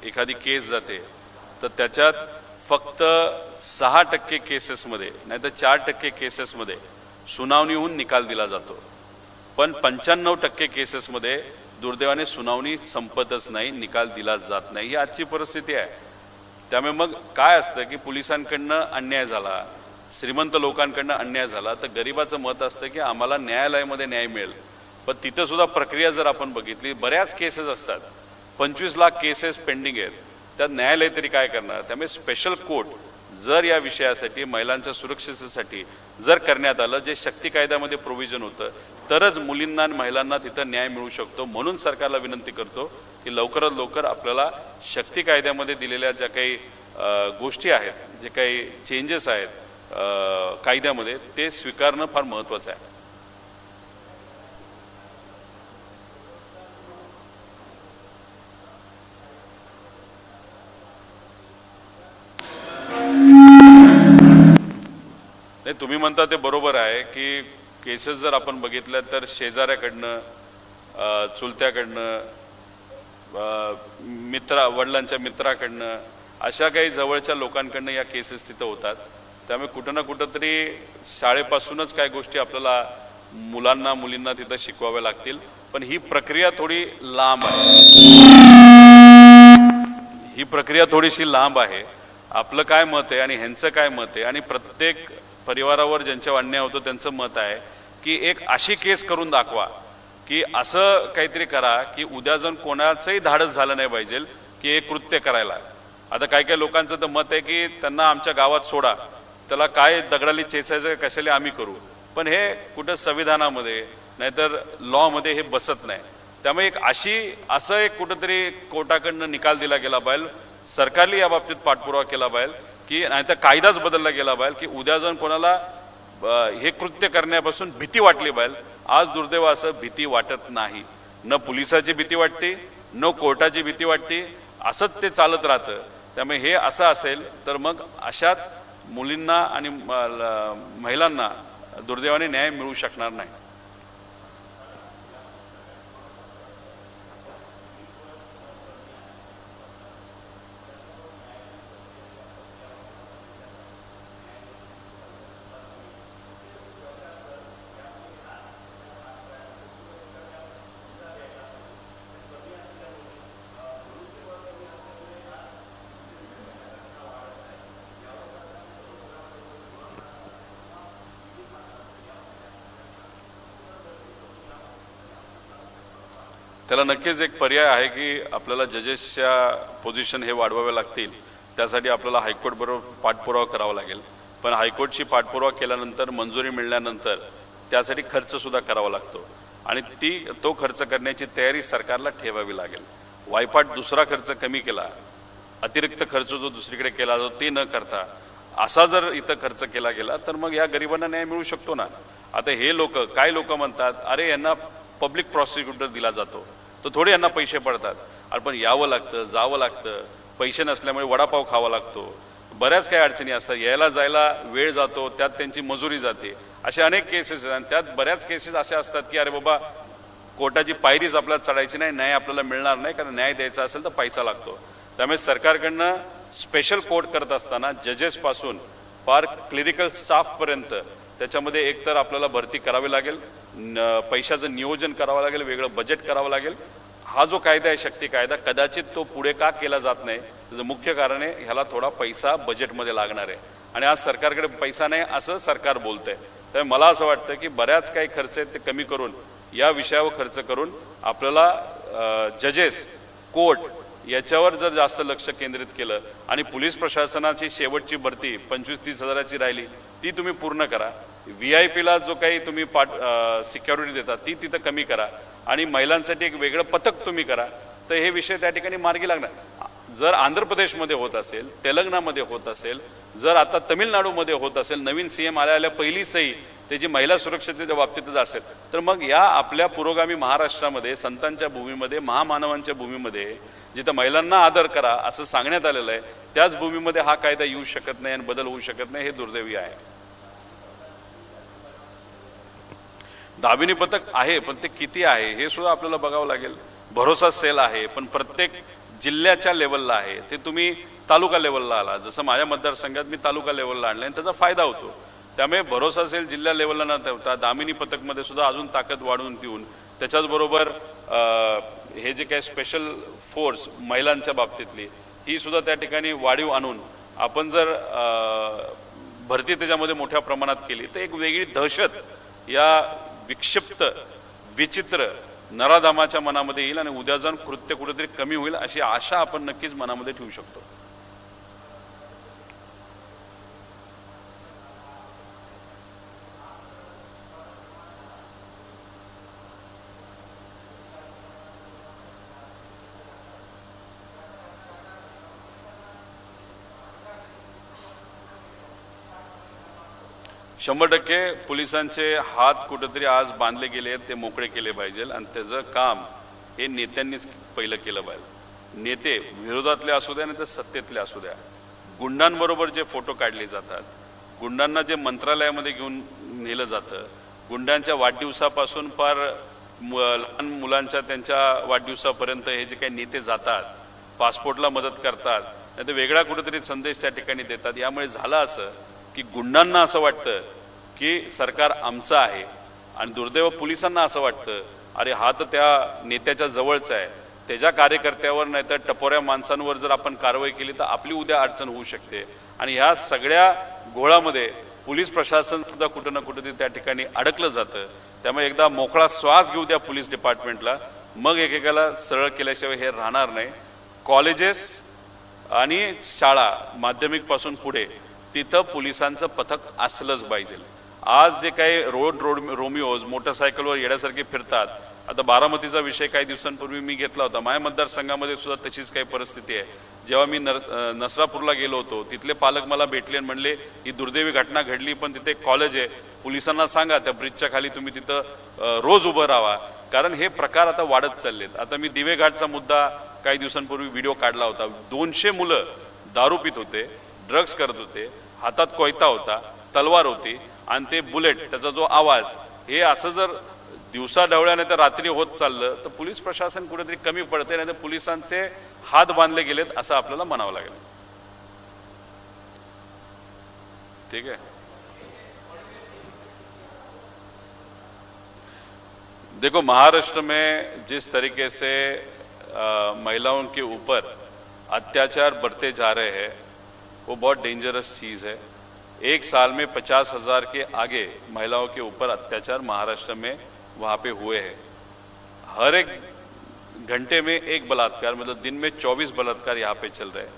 एखादी केस जाते तर त्याच्यात फक्त 6% केसेसमध्ये नाही तर 4% केसेसमध्ये सुनावणी होऊन निकाल दिला जातो, पण 95% केसेसमध्ये दुर्दैवाने सुनावणी संपतच नाही, निकाल दिला जात नाही. ही आजची परिस्थिती आहे. त्यामुळे मग काय असतं की पोलिसांकडनं अन्याय झाला, श्रीमंत लोकांकडनं अन्याय झाला तर गरिबाचं मत असतं की आम्हाला न्यायालयामध्ये न्याय मिळेल. पण तिथं सुद्धा प्रक्रिया जर आपण बघितली बऱ्याच केसेस असतात, 25 लाख केसेस पेंडिंग आहेत, त्यात न्यायालय तरी काय करणार. त्यामुळे स्पेशल कोर्ट जर या विषयासाठी महिलांच्या सुरक्षेसाठी जर करण्यात आलं, जे शक्ती कायद्यामध्ये प्रोव्हिजन होतं, तरच मुलींना आणि महिलांना तिथं न्याय मिळू शकतो. म्हणून सरकारला विनंती करतो की लवकरात लवकर आपल्याला शक्ती कायद्यामध्ये दिलेल्या ज्या काही गोष्टी आहेत, जे काही चेंजेस आहेत कायद्यामध्ये ते स्वीकारणं फार महत्त्वाचं आहे. नाही तुम्ही म्हणता ते बरोबर आहे की केसेस जर आपण बघितल्या तर शेजाऱ्याकडनं, चुलत्याकडनं, वडिलांच्या मित्राकडनं, अशा काही जवळच्या लोकांकडनं या केसेस तिथं होतात. त्यामुळे कुठं ना कुठं तरी शाळेपासूनच काही गोष्टी आपल्याला मुलांना मुलींना तिथं शिकवाव्या लागतील. पण ही प्रक्रिया थोडी लांब आहे, ही प्रक्रिया थोडीशी लांब आहे. आपलं काय मत आहे आणि ह्यांचं काय मत आहे आणि प्रत्येक परिवारावर ज्यांच्या अन्याय होतो त्यांचं मत आहे की एक अशी केस करून दाखवा की असं काहीतरी करा की उद्या जाऊन कोणाचंही धाडस झालं नाही पाहिजे की एक कृत्य करायला. आता काही काही लोकांचं तर मत आहे की त्यांना आमच्या गावात सोडा, त्याला काय दगडाली चेचायचं कशाला आम्ही करू. पण हे कुठं संविधानामध्ये नाहीतर लॉमध्ये हे बसत नाही. त्यामुळे एक असं एक कुठंतरी कोर्टाकडनं निकाल दिला गेला पाहिजे, सरकारने या बाबतीत पाठपुरावा केला पाहिजे की नाहीतर कायदाच बदलला गेला पाहिजे की उद्या जाऊन कोणाला हे कृत्य करण्यापासून भीती वाटली पाहिजे. आज दुर्दैव असं भीती वाटत नाही, न पोलिसाची भीती वाटते न कोर्टाची भीती वाटते, असंच ते चालत राहतं. त्यामुळे हे असं असेल तर मग अशात मुलींना आणि महिलांना दुर्दैवाने न्याय मिळू शकणार नाही. त्याला नक्कीच एक पर्याय आहे की आपल्याला जजेसच्या पोझिशन हे वाढवावे लागतील. त्यासाठी आपल्याला हायकोर्टबरोबर पाठपुरावा करावा लागेल. पण हायकोर्टची पाठपुरावा केल्यानंतर मंजुरी मिळाल्यानंतर त्यासाठी खर्चसुद्धा करावा लागतो आणि तो खर्च करण्याची तयारी सरकारला ठेवावी लागेल. वायपाट दुसरा खर्च कमी केला, अतिरिक्त खर्च जो दुसरीकडे केला जातो ते न करता असा जर इथं खर्च केला गेला तर मग या गरिबांना न्याय मिळू शकतो ना. आता हे काय लोक म्हणतात अरे यांना पब्लिक प्रॉसिक्युटर दिला जातो तर थोडे यांना पैसे पडतात. अरे पण यावं लागतं, जावं लागतं, पैसे नसल्यामुळे वडापाव खावा लागतो, बऱ्याच काही अडचणी असतात, यायला जायला वेळ जातो, त्यात त्यांची मजुरी जाते. असे अनेक केसेस आहेत आणि त्यात बऱ्याच केसेस अशा असतात की अरे बाबा कोर्टाची पायरीच आपल्याला चढायची नाही, न्याय आपल्याला मिळणार नाही, कारण न्याय द्यायचा असेल तर पैसा लागतो. त्यामुळे सरकारकडनं स्पेशल कोर्ट करत असताना जजेसपासून फार क्लिरिकल स्टाफपर्यंत त्याच्यामध्ये एकतर आपल्याला भरती करावी लागेल, पैशाचं नियोजन करावं लागेल, वेगळं बजेट करावं लागेल. हा जो कायदा आहे शक्ती कायदा कदाचित तो पुढे का केला जात नाही त्याचं मुख्य कारण आहे ह्याला थोडा पैसा बजेटमध्ये लागणार आहे आणि आज सरकारकडे पैसा नाही असं सरकार बोलतंय. त्यामुळे मला असं वाटतं की बऱ्याच काही खर्च आहेत ते कमी करून या विषयावर खर्च करून आपल्याला जजेस कोर्ट याच्यावर जर जास्त लक्ष केंद्रित केलं आणि पोलीस प्रशासनाची शेवटची भरती 25-30 हजाराची राहिली ती तुम्ही पूर्ण करा. VIP जो काही तुम्ही सिक्युरिटी देता ती तिथं कमी करा आणि महिलांसाठी एक वेगळं पथक तुम्ही करा तर हे विषय त्या ठिकाणी मार्गी लागणार. जर आंध्र प्रदेशमध्ये होत असेल, तेलंगणामध्ये होत असेल, जर आता तमिळनाडूमध्ये होत असेल, नवीन CM आल्या पहिली सही त्याची महिला सुरक्षेच्या बाबतीतच असेल तर मग या आपल्या पुरोगामी महाराष्ट्रामध्ये संतांच्या भूमीमध्ये महामानवांच्या भूमीमध्ये जिथं महिलांना आदर करा असं सांगण्यात आलेलं आहे त्याच भूमीमध्ये हा कायदा येऊ शकत नाही आणि बदल होऊ शकत नाही. हे दुर्दैवी आहे. दामिनी पथक आहे पण ते किती आहे हे सुद्धा आपल्याला बघावं लागेल. भरोसा सेल आहे पण प्रत्येक जिल्ह्याच्या लेवलला आहे, ते तुम्ही तालुका लेवलला आला, जसं माझ्या मतदारसंघात मी तालुका लेवलला आणलं आणि त्याचा फायदा होतो. त्यामुळे भरोसा सेल जिल्हा लेवलला न ठेवता दामिनी पथकमध्ये सुद्धा अजून ताकद वाढवून देऊन त्याच्याचबरोबर हे जे काही स्पेशल फोर्स महिलांच्या बाबतीतली ही सुद्धा त्या ठिकाणी वाढीव आणून आपण जर भरती त्याच्यामध्ये मोठ्या प्रमाणात केली तर एक वेगळी दहशत या विक्षिप्त विचित्र नराधामाच्या मनामध्ये येईल आणि उद्या जाऊन कृत्य कुठेतरी कमी होईल अशी आशा आपण नक्कीच मनामध्ये ठेवू शकतो. शंभर टक्के पोलिसांचे हात कुठेतरी आज बांधले गेले आहेत, ते मोकळे केले पाहिजे आणि त्याचं काम हे नेत्यांनीच पहिलं केलं पाहिजे. नेते विरोधातले असू द्या नाही तर सत्तेतले असू द्या, गुंडांबरोबर जे फोटो काढले जातात, गुंडांना जे मंत्रालयामध्ये घेऊन नेलं जातं, गुंडांच्या वाढदिवसापासून फार लहान मुलांच्या त्यांच्या वाढदिवसापर्यंत हे जे काही नेते जातात, पासपोर्टला मदत करतात नाही तर वेगळा कुठेतरी संदेश त्या ठिकाणी देतात. यामुळे झालं असं की गुंडांना असं वाटतं की सरकार आमचं आहे आणि दुर्दैव पोलिसांना असं वाटतं अरे हा तर त्या नेत्याच्या जवळचा आहे, त्याच्या कार्यकर्त्यावर नाही तर टपोऱ्या माणसांवर जर आपण कारवाई केली तर आपली उद्या अडचण होऊ शकते. आणि ह्या सगळ्या घोळामध्ये पोलीस प्रशासन सुद्धा कुठं ना कुठं त्या ठिकाणी अडकलं जातं. त्यामुळे एकदा मोकळा श्वास घेऊ द्या पोलीस डिपार्टमेंटला, मग एकेकाला सरळ केल्याशिवाय हे राहणार नाही. कॉलेजेस आणि शाळा माध्यमिकपासून पुढे तिथं पोलिसांचं पथक असलंच पाहिजे. आज जे काही रोड रोमिओज मोटरसायकलवर येण्यासारखे फिरतात, आता बारामतीचा विषय काही दिवसांपूर्वी मी घेतला होता, माझ्या मतदारसंघामध्ये सुद्धा तशीच काही परिस्थिती आहे. जेव्हा मी नसरापूरला गेलो होतो तिथले पालक मला भेटले आणि म्हणले ही दुर्दैवी घटना घडली, पण तिथे कॉलेज आहे, पोलिसांना सांगा त्या ब्रिजच्या खाली तुम्ही तिथं रोज उभं राहा, कारण हे प्रकार आता वाढत चाललेत. आता मी दिवे घाटचा मुद्दा काही दिवसांपूर्वी व्हिडिओ काढला होता. 200 मुलं दारू पित होते, ड्रग्ज करत होते, हातात कोयता होता, तलवार होती आणि ते बुलेट, त्याचा जो आवाज, हे असं जर दिवसा ढवळ्याने तर रात्री होत चाललं तर पोलीस प्रशासन कुठेतरी कमी पडते, नाही तर पोलिसांचे हात बांधले गेलेत असं आपल्याला म्हणावं लागेल. ठीक आहे. देखो, महाराष्ट्र में जिस तरीके से महिलाओं के ऊपर अत्याचार बढ़ते जा रहे हैं वो बहुत डेंजरस चीज़ है. एक साल में 50,000 के आगे महिलाओं के ऊपर अत्याचार महाराष्ट्र में वहाँ पे हुए हैं. हर एक घंटे में एक बलात्कार, मतलब दिन में 24 बलात्कार यहाँ पे चल रहे हैं.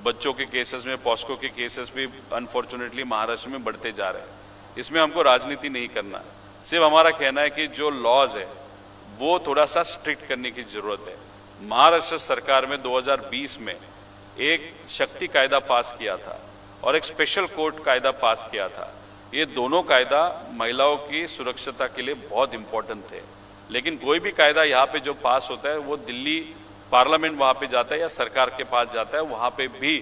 बच्चों के केसेस में, पॉस्को के केसेस भी अनफॉर्चुनेटली महाराष्ट्र में बढ़ते जा रहे हैं. इसमें हमको राजनीति नहीं करना, सिर्फ हमारा कहना है कि जो लॉज है वो थोड़ा सा स्ट्रिक्ट करने की ज़रूरत है. महाराष्ट्र सरकार में 2020 में एक शक्ति कायदा पास किया था और एक स्पेशल कोर्ट कायदा पास किया था. ये दोनों कायदा महिलाओं की सुरक्षता के लिए बहुत इम्पोर्टेंट थे. लेकिन कोई भी कायदा यहाँ पे जो पास होता है वो दिल्ली पार्लियामेंट वहाँ पे जाता है या सरकार के पास जाता है, वहाँ पे भी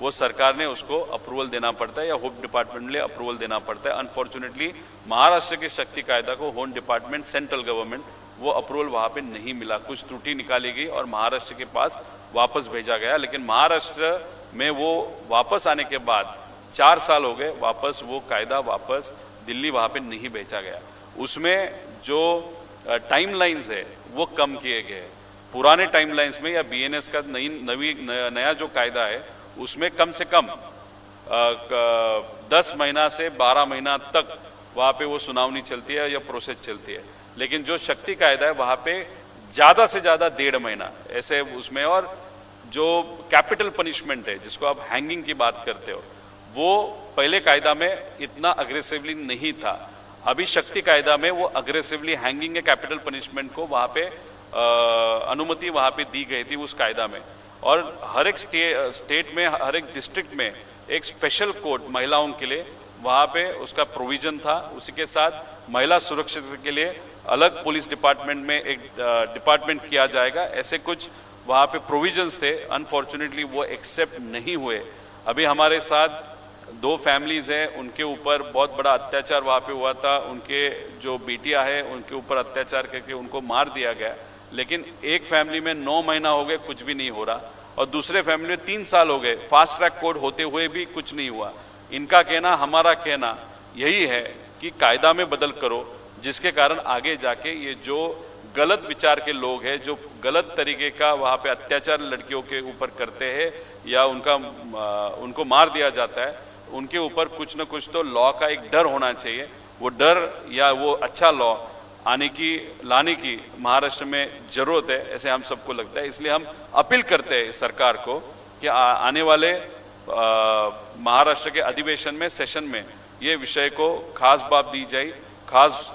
वो सरकार ने उसको अप्रूवल देना पड़ता है या होम डिपार्टमेंट ने अप्रूवल देना पड़ता है. अनफॉर्चुनेटली महाराष्ट्र के शक्ति कायदा को होम डिपार्टमेंट, सेंट्रल गवर्नमेंट, वो अप्रूवल वहाँ पे नहीं मिला. कुछ त्रुटि निकाली गई और महाराष्ट्र के पास वापस भेजा गया. लेकिन महाराष्ट्र में वो वापस आने के बाद 4 साल हो गए, वापस वो कायदा वापस दिल्ली वहाँ पे नहीं भेजा गया. उसमें जो टाइमलाइंस है वो कम किए गए. पुराने टाइमलाइंस में या बीएनएस का नया जो कायदा है उसमें कम से कम 10 महीना से 12 महीना तक वहाँ पे वो सुनावनी चलती है या प्रोसेस चलती है. लेकिन जो शक्ति कायदा है वहाँ पे ज़्यादा से ज़्यादा 1.5 महीना ऐसे उसमें. और जो कैपिटल पनिशमेंट है जिसको आप हैंगिंग की बात करते हो, वो पहले कायदा में इतना अग्रेसिवली नहीं था. अभी शक्ति कायदा में वो अग्रेसिवली हैंगिंग के कैपिटल पनिशमेंट को वहाँ पे अनुमति वहाँ पे दी गई थी उस कायदा में. और हर एक स्टेट में, हर एक डिस्ट्रिक्ट में एक स्पेशल कोर्ट महिलाओं के लिए वहाँ पे उसका प्रोविज़न था. उसी के साथ महिला सुरक्षा के लिए अलग पुलिस डिपार्टमेंट में एक डिपार्टमेंट किया जाएगा. ऐसे कुछ वहाँ पे प्रोविजंस थे. अनफॉर्चुनेटली वो एक्सेप्ट नहीं हुए. अभी हमारे साथ 2 फैमिलीज़ हैं, उनके ऊपर बहुत बड़ा अत्याचार वहाँ पे हुआ था. उनके जो बेटियाँ हैं उनके ऊपर अत्याचार करके उनको मार दिया गया. लेकिन एक फैमिली में 9 महीना हो गए, कुछ भी नहीं हो रहा, और दूसरे फैमिली में 3 साल हो गए, फास्ट ट्रैक कोर्ट होते हुए भी कुछ नहीं हुआ. इनका कहना, हमारा कहना यही है कि कायदा में बदल करो, जिसके कारण आगे जाके ये जो गलत विचार के लोग हैं, जो गलत तरीके का वहाँ पे अत्याचार लड़कियों के ऊपर करते हैं या उनको मार दिया जाता है, उनके ऊपर कुछ न कुछ तो लॉ का एक डर होना चाहिए. वो डर या वो अच्छा लॉ लाने की महाराष्ट्र में ज़रूरत है, ऐसे हम सबको लगता है. इसलिए हम अपील करते हैं सरकार को कि आने वाले महाराष्ट्र के अधिवेशन में, सेशन में ये विषय को खास बात दी जाए, खास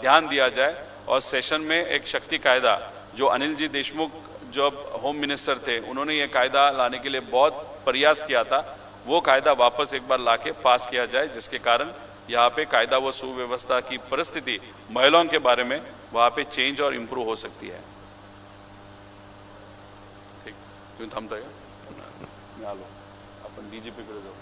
ध्यान दिया जाए. और सेशन में एक शक्ति कायदा, जो अनिल जी देशमुख जब होम मिनिस्टर थे उन्होंने ये कायदा लाने के लिए बहुत प्रयास किया था, वो कायदा वापस एक बार लाके पास किया जाए, जिसके कारण यहाँ पे कायदा व सुव्यवस्था की परिस्थिति महिलाओं के बारे में वहाँ पे चेंज और इम्प्रूव हो सकती है. ठीक, तुम्ही थांबताय का? मी आलो. आपण डीजीपीकडे जाऊ.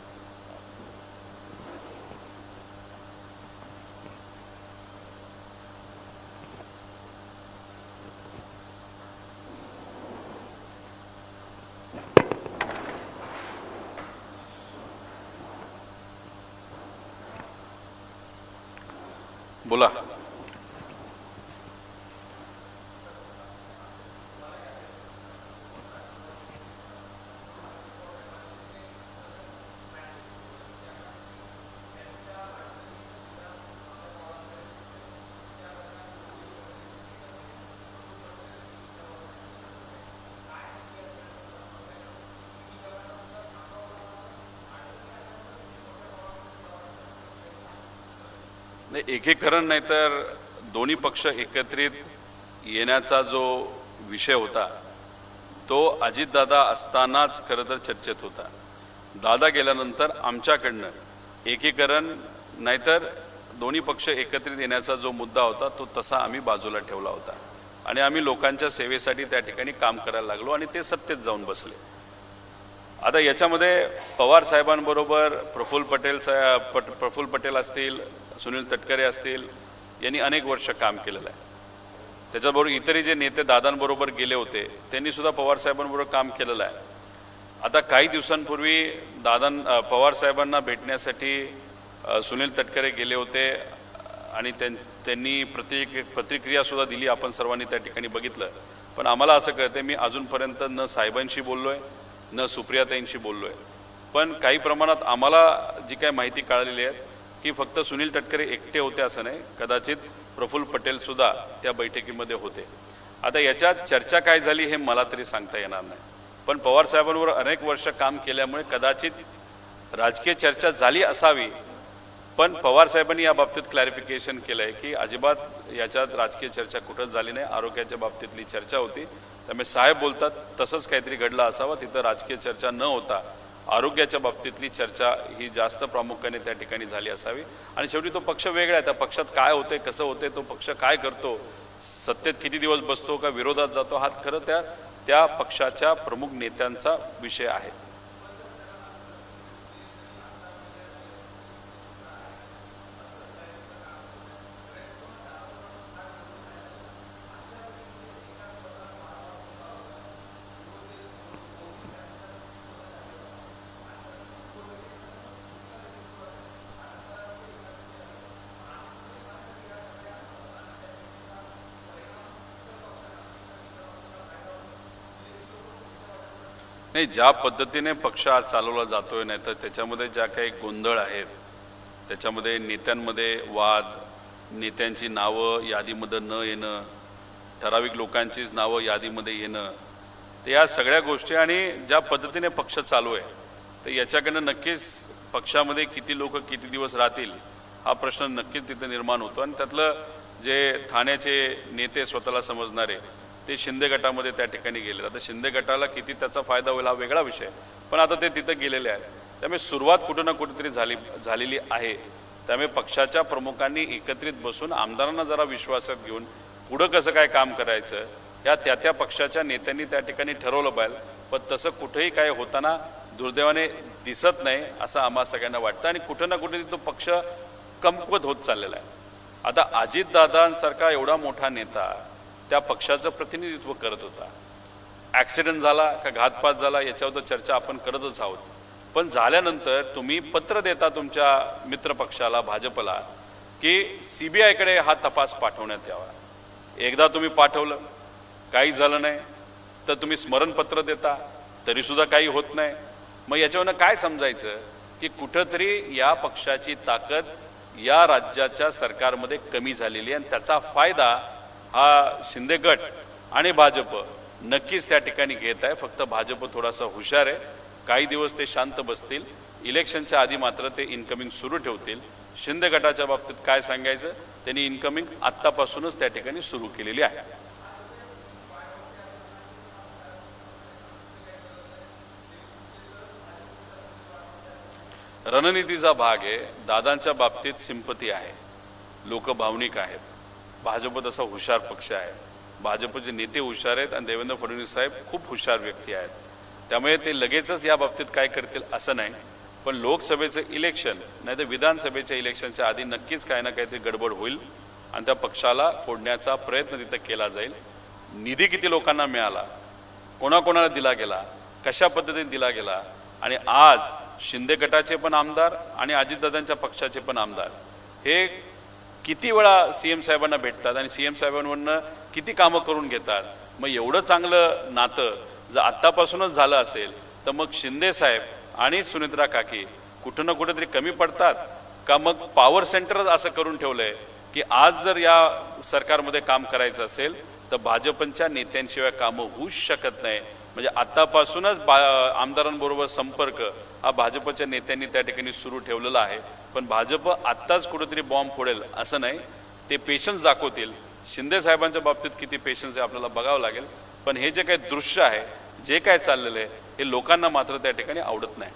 बोला. नाही, एकीकरण नाही तर दोन्ही पक्ष एकत्रित येण्याचा जो विषय होता तो अजितदादा असतानाच खरं तर चर्चेत होता. दादा गेल्यानंतर आमच्याकडनं एकीकरण नाहीतर दोन्ही पक्ष एकत्रित येण्याचा जो मुद्दा होता तो तसा आम्ही बाजूला ठेवला होता आणि आम्ही लोकांच्या सेवेसाठी त्या ठिकाणी काम करायला लागलो आणि ते सत्तेत जाऊन बसले. आता याच्यामध्ये पवार साहेबांबरोबर प्रफुल्ल पटेल असतील, सुनील तटकरे असतील, यांनी अनेक वर्ष काम केलेलं आहे. त्याच्याबरोबर इतरही जे नेते दादांबरोबर गेले होते त्यांनी सुद्धा पवार साहेबांबरोबर काम केलेलं आहे. आता काही दिवसांपूर्वी पवार साहेबांना भेटण्यासाठी सुनील तटकरे गेले होते आणि त्यांनी प्रतिक्रिया सुद्धा दिली, आपण सर्वांनी त्या ठिकाणी बघितलं. पण आम्हाला असं कळतं मी अजूनपर्यंत न साहेबांशी बोललोय न सुप्रियाताईंशी बोललोय. पण काही प्रमाणात आम्हाला जी काय माहिती कळलेली आहे की फक्त सुनील तटकरे एकटे होते असं नाही, कदाचित प्रफुल्ल पटेल सुद्धा त्या बैठकीमध्ये होते. आता याच्यात चर्चा काय झाली हे मला तरी सांगता येणार नाही, पण पवार साहेबांवर अनेक वर्ष काम केल्यामुळे कदाचित राजकीय चर्चा झाली असावी. पण पवार साहेबांनी या बाबतीत क्लॅरिफिकेशन केलं आहे की अजिबात याच्यात राजकीय चर्चा कुठंच झाली नाही, आरोग्याच्या बाबतीतली चर्चा होती. त्यामुळे साहेब बोलतात तसंच काहीतरी घडलं असावं, तिथं राजकीय चर्चा न होता आरोग्याच्या बाबतीतली चर्चा ही जास्त प्रामुख्याने त्या ठिकाणी झाली असावी. आणि शेवटी तो पक्ष वेगळा आहे, त्या पक्षात काय होते कसं होते, तो पक्ष काय करतो, सत्तेत किती दिवस बसतो का विरोधात जातो, हा खरं त्या पक्षाच्या प्रमुख नेत्यांचा विषय आहे. नाही, ज्या पद्धतीने पक्ष आज चालवला जातोय नाही तर त्याच्यामध्ये ज्या काही गोंधळ आहेत, त्याच्यामध्ये नेत्यांमध्ये वाद, नेत्यांची नावं यादीमध्ये न येणं, ठराविक लोकांचीच नावं यादीमध्ये येणं, तर या सगळ्या गोष्टी आणि ज्या पद्धतीने पक्ष चालू आहे तर याच्याकडनं नक्कीच पक्षामध्ये किती लोक किती दिवस राहतील हा प्रश्न नक्कीच तिथे निर्माण होतो. आणि त्यातलं जे ठाण्याचे नेते स्वतःला समजणारे ते शिंदे गटामध्ये त्या ठिकाणी गेले. आता शिंदे गटाला किती त्याचा फायदा होईल हा वेगळा विषय, पण आता ते तिथं गेलेले आहेत. त्यामुळे सुरुवात कुठं ना कुठेतरी झालेली आहे. त्यामुळे पक्षाच्या प्रमुखांनी एकत्रित बसून आमदारांना जरा विश्वासात घेऊन पुढं कसं काय काम करायचं या त्या पक्षाच्या नेत्यांनी त्या ठिकाणी ठरवलं पाहिजे. पण तसं कुठेही काय होताना दुर्दैवाने दिसत नाही असं आम्हा सगळ्यांना वाटतं आणि कुठं ना कुठेतरी तो पक्ष कमकुवत होत चाललेला आहे. आता अजितदादांसारखा एवढा मोठा नेता त्या पक्षाचं प्रतिनिधित्व करत होता. ॲक्सिडेंट झाला का घातपात झाला याच्यावर चर्चा आपण करतच आहोत, पण झाल्यानंतर तुम्ही पत्र देता तुमच्या मित्रपक्षाला भाजपला की CBIकडे हा तपास पाठवण्यात यावा. एकदा तुम्ही पाठवलं, काही झालं नाही, तर तुम्ही स्मरणपत्र देता तरीसुद्धा काही होत नाही. मग याच्यावरनं काय समजायचं की कुठंतरी या पक्षाची ताकद या राज्याच्या सरकारमध्ये कमी झालेली आहे आणि त्याचा फायदा हा शिंदे गट आणि भाजप नक्कीच त्या ठिकाणी घेत आहे. फक्त भाजप थोडासा हुशार आहे, काही दिवस ते शांत बसतील, इलेक्शनच्या आधी मात्र ते इन्कमिंग सुरू ठेवतील. शिंदे गटाच्या बाबतीत काय सांगायचं, त्यांनी इन्कमिंग आत्तापासूनच त्या ठिकाणी सुरू केलेली आहे. रणनीतीचा भाग आहे. दादांच्या बाबतीत सिंपती आहे, लोक भावनिक आहेत. भाजप तसा हुशार पक्ष आहे, भाजपचे नेते हुशार आहेत आणि देवेंद्र फडणवीस साहेब खूप हुशार व्यक्ती आहेत. त्यामुळे ते लगेचच या बाबतीत काय करतील असं नाही, पण लोकसभेचं इलेक्शन नाही तर विधानसभेच्या इलेक्शनच्या आधी नक्कीच काही ना काहीतरी गडबड होईल आणि त्या पक्षाला फोडण्याचा प्रयत्न तिथं केला जाईल. निधी किती लोकांना मिळाला, कोणाकोणाला दिला गेला, कशा पद्धतीने दिला गेला आणि आज शिंदे गटाचे पण आमदार आणि अजितदादांच्या पक्षाचे पण आमदार हे किती वेळा सी एम साहेबांना भेटतात आणि सी एम साहेबांवरनं किती कामं करून घेतात. मग एवढं चांगलं नातं जर आत्तापासूनच झालं असेल तर मग शिंदे साहेब आणि सुनेत्रा काकी कुठं ना कुठेतरी कमी पडतात का? मग पॉवर सेंटरच असं करून ठेवलंय की आज जर या सरकारमध्ये काम करायचं असेल तर भाजपच्या नेत्यांशिवाय कामं होऊच शकत नाही. म्हणजे आत्तापासूनच आमदारांबरोबर संपर्क हा भाजपच्या नेत्यांनी त्या ठिकाणी सुरू ठेवलेला आहे. पण भाजप आत्ताच कुठेतरी बॉम्ब फोडेल असं नाही, ते पेशन्स दाखवतील. शिंदे साहेबांच्या बाबतीत किती पेशन्स आहे आपल्याला बघावं लागेल. पण हे जे काही दृश्य आहे, जे काय चाललेलं आहे, हे लोकांना मात्र त्या ठिकाणी आवडत नाही.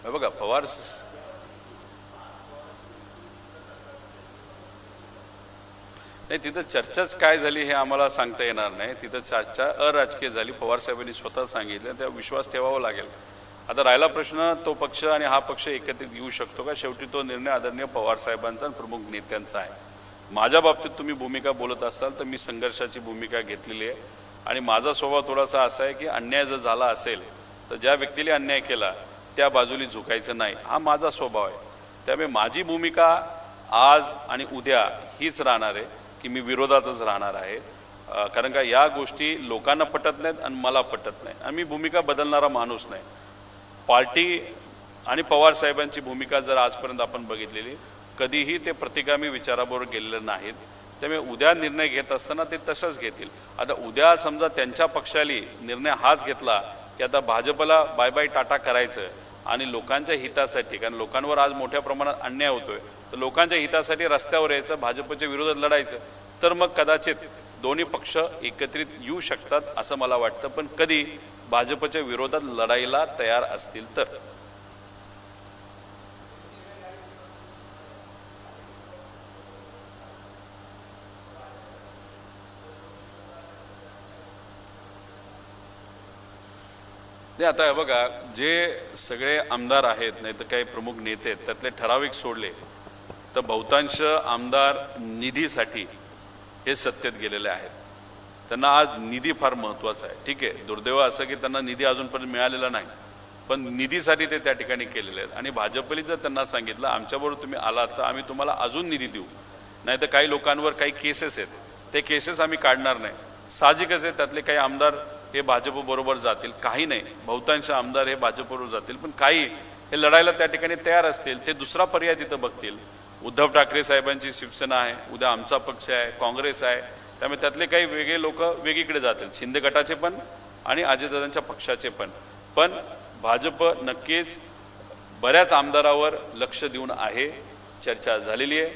हे बघा पवार नाही, तिथं चर्चाच काय झाली हे आम्हाला सांगता येणार नाही. तिथं चर्चा अराजकीय झाली, पवार साहेबांनी स्वतः सांगितलं, त्या विश्वास ठेवावा लागेल. आता राहिला प्रश्न, तो पक्ष आणि हा पक्ष एकत्रित येऊ शकतो का? शेवटी तो निर्णय आदरणीय पवार साहेबांचा आणि प्रमुख नेत्यांचा आहे. माझ्या बाबतीत तुम्ही भूमिका बोलत असाल तर मी संघर्षाची भूमिका घेतलेली आहे. आणि माझा स्वभाव थोडासा असा आहे की अन्याय जर झाला असेल तर ज्या व्यक्तीने अन्याय केला त्या बाजूला झुकायचं नाही, हा माझा स्वभाव आहे. त्यामुळे माझी भूमिका आज आणि उद्या हीच राहणार आहे की मी विरोधातच राहणार आहे. कारण का या गोष्टी लोकांना पटत नाहीत आणि मला पटत नाही आणि मी भूमिका बदलणारा माणूस नाही. पार्टी आणि पवार साहेबांची भूमिका जर आजपर्यंत आपण बघितलेली, कधीही ते प्रतिगामी विचाराबरोबर गेलेले नाहीत. त्यामुळे उद्या निर्णय घेत असताना ते तसंच घेतील. आता उद्या समजा त्यांच्या पक्षाली निर्णय हाच घेतला की आता भाजपला बाय बाय टाटा करायचं आणि लोकांच्या हितासाठी, कारण लोकांवर आज मोठ्या प्रमाणात अन्याय होतोय, तर लोकांच्या हितासाठी रस्त्यावर यायचं, भाजपच्या विरोधात लढायचं, तर मग कदाचित दोन्ही पक्ष एकत्रित येऊ शकतात असं मला वाटतं. पण कधी भाजपच्या विरोधात लढायला तयार असतील तर. नाही, आता बघा, जे सगळे आमदार आहेत, नाही तर काही प्रमुख नेते आहेत, त्यातले ठराविक सोडले तर बहुतांश आमदार निधीसाठी हे सत्तेत गेलेले आहेत. त्यांना आज निधी फार महत्त्वाचा आहे. ठीक आहे, दुर्दैव असं की त्यांना निधी अजूनपर्यंत मिळालेला नाही, पण निधीसाठी ते त्या ठिकाणी केलेले आहेत. आणि भाजपने जर त्यांना सांगितलं आमच्याबरोबर तुम्ही आलात तर आम्ही तुम्हाला अजून निधी देऊ, नाही तर काही लोकांवर काही केसेस आहेत, ते केसेस आम्ही काढणार नाही. साहजिकच आहे, त्यातले काही आमदार हे भाजपबरोबर जातील, काही नाही, बहुतांश आमदार हे भाजपबरोबर जातील, पण काही हे लढायला त्या ठिकाणी तयार असतील, ते दुसरा पर्याय तिथं बघतील. उद्धव ठाकरे साहेबांची शिवसेना आहे, उद्या आमचा पक्ष आहे, काँग्रेस आहे, त्यामुळे त्यातले काही वेगळे लोक वेगळीकडे जातील, शिंदे गटाचे पण आणि अजितदादांच्या पक्षाचे पण. पण भाजप नक्कीच बऱ्याच आमदारावर लक्ष देऊन आहे, चर्चा झालेली आहे,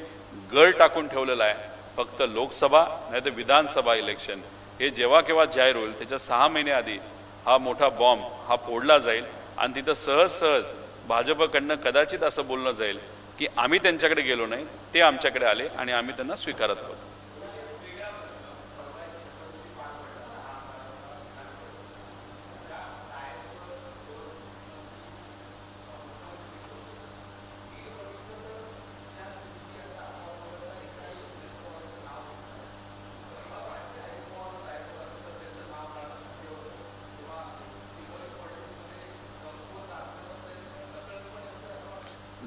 गळ टाकून ठेवलेला आहे. फक्त लोकसभा नाही तर विधानसभा इलेक्शन हे जेव्हा केव्हा जाहीर होईल त्याच्या 6 महिने आधी हा मोठा बॉम्ब हा फोडला जाईल आणि तिथं सहज भाजपकडनं कदाचित असं बोलणं जाईल की आम्ही त्यांच्याकडे गेलो नाही, ते आमच्याकडे आले आणि आम्ही त्यांना स्वीकारत आहोत.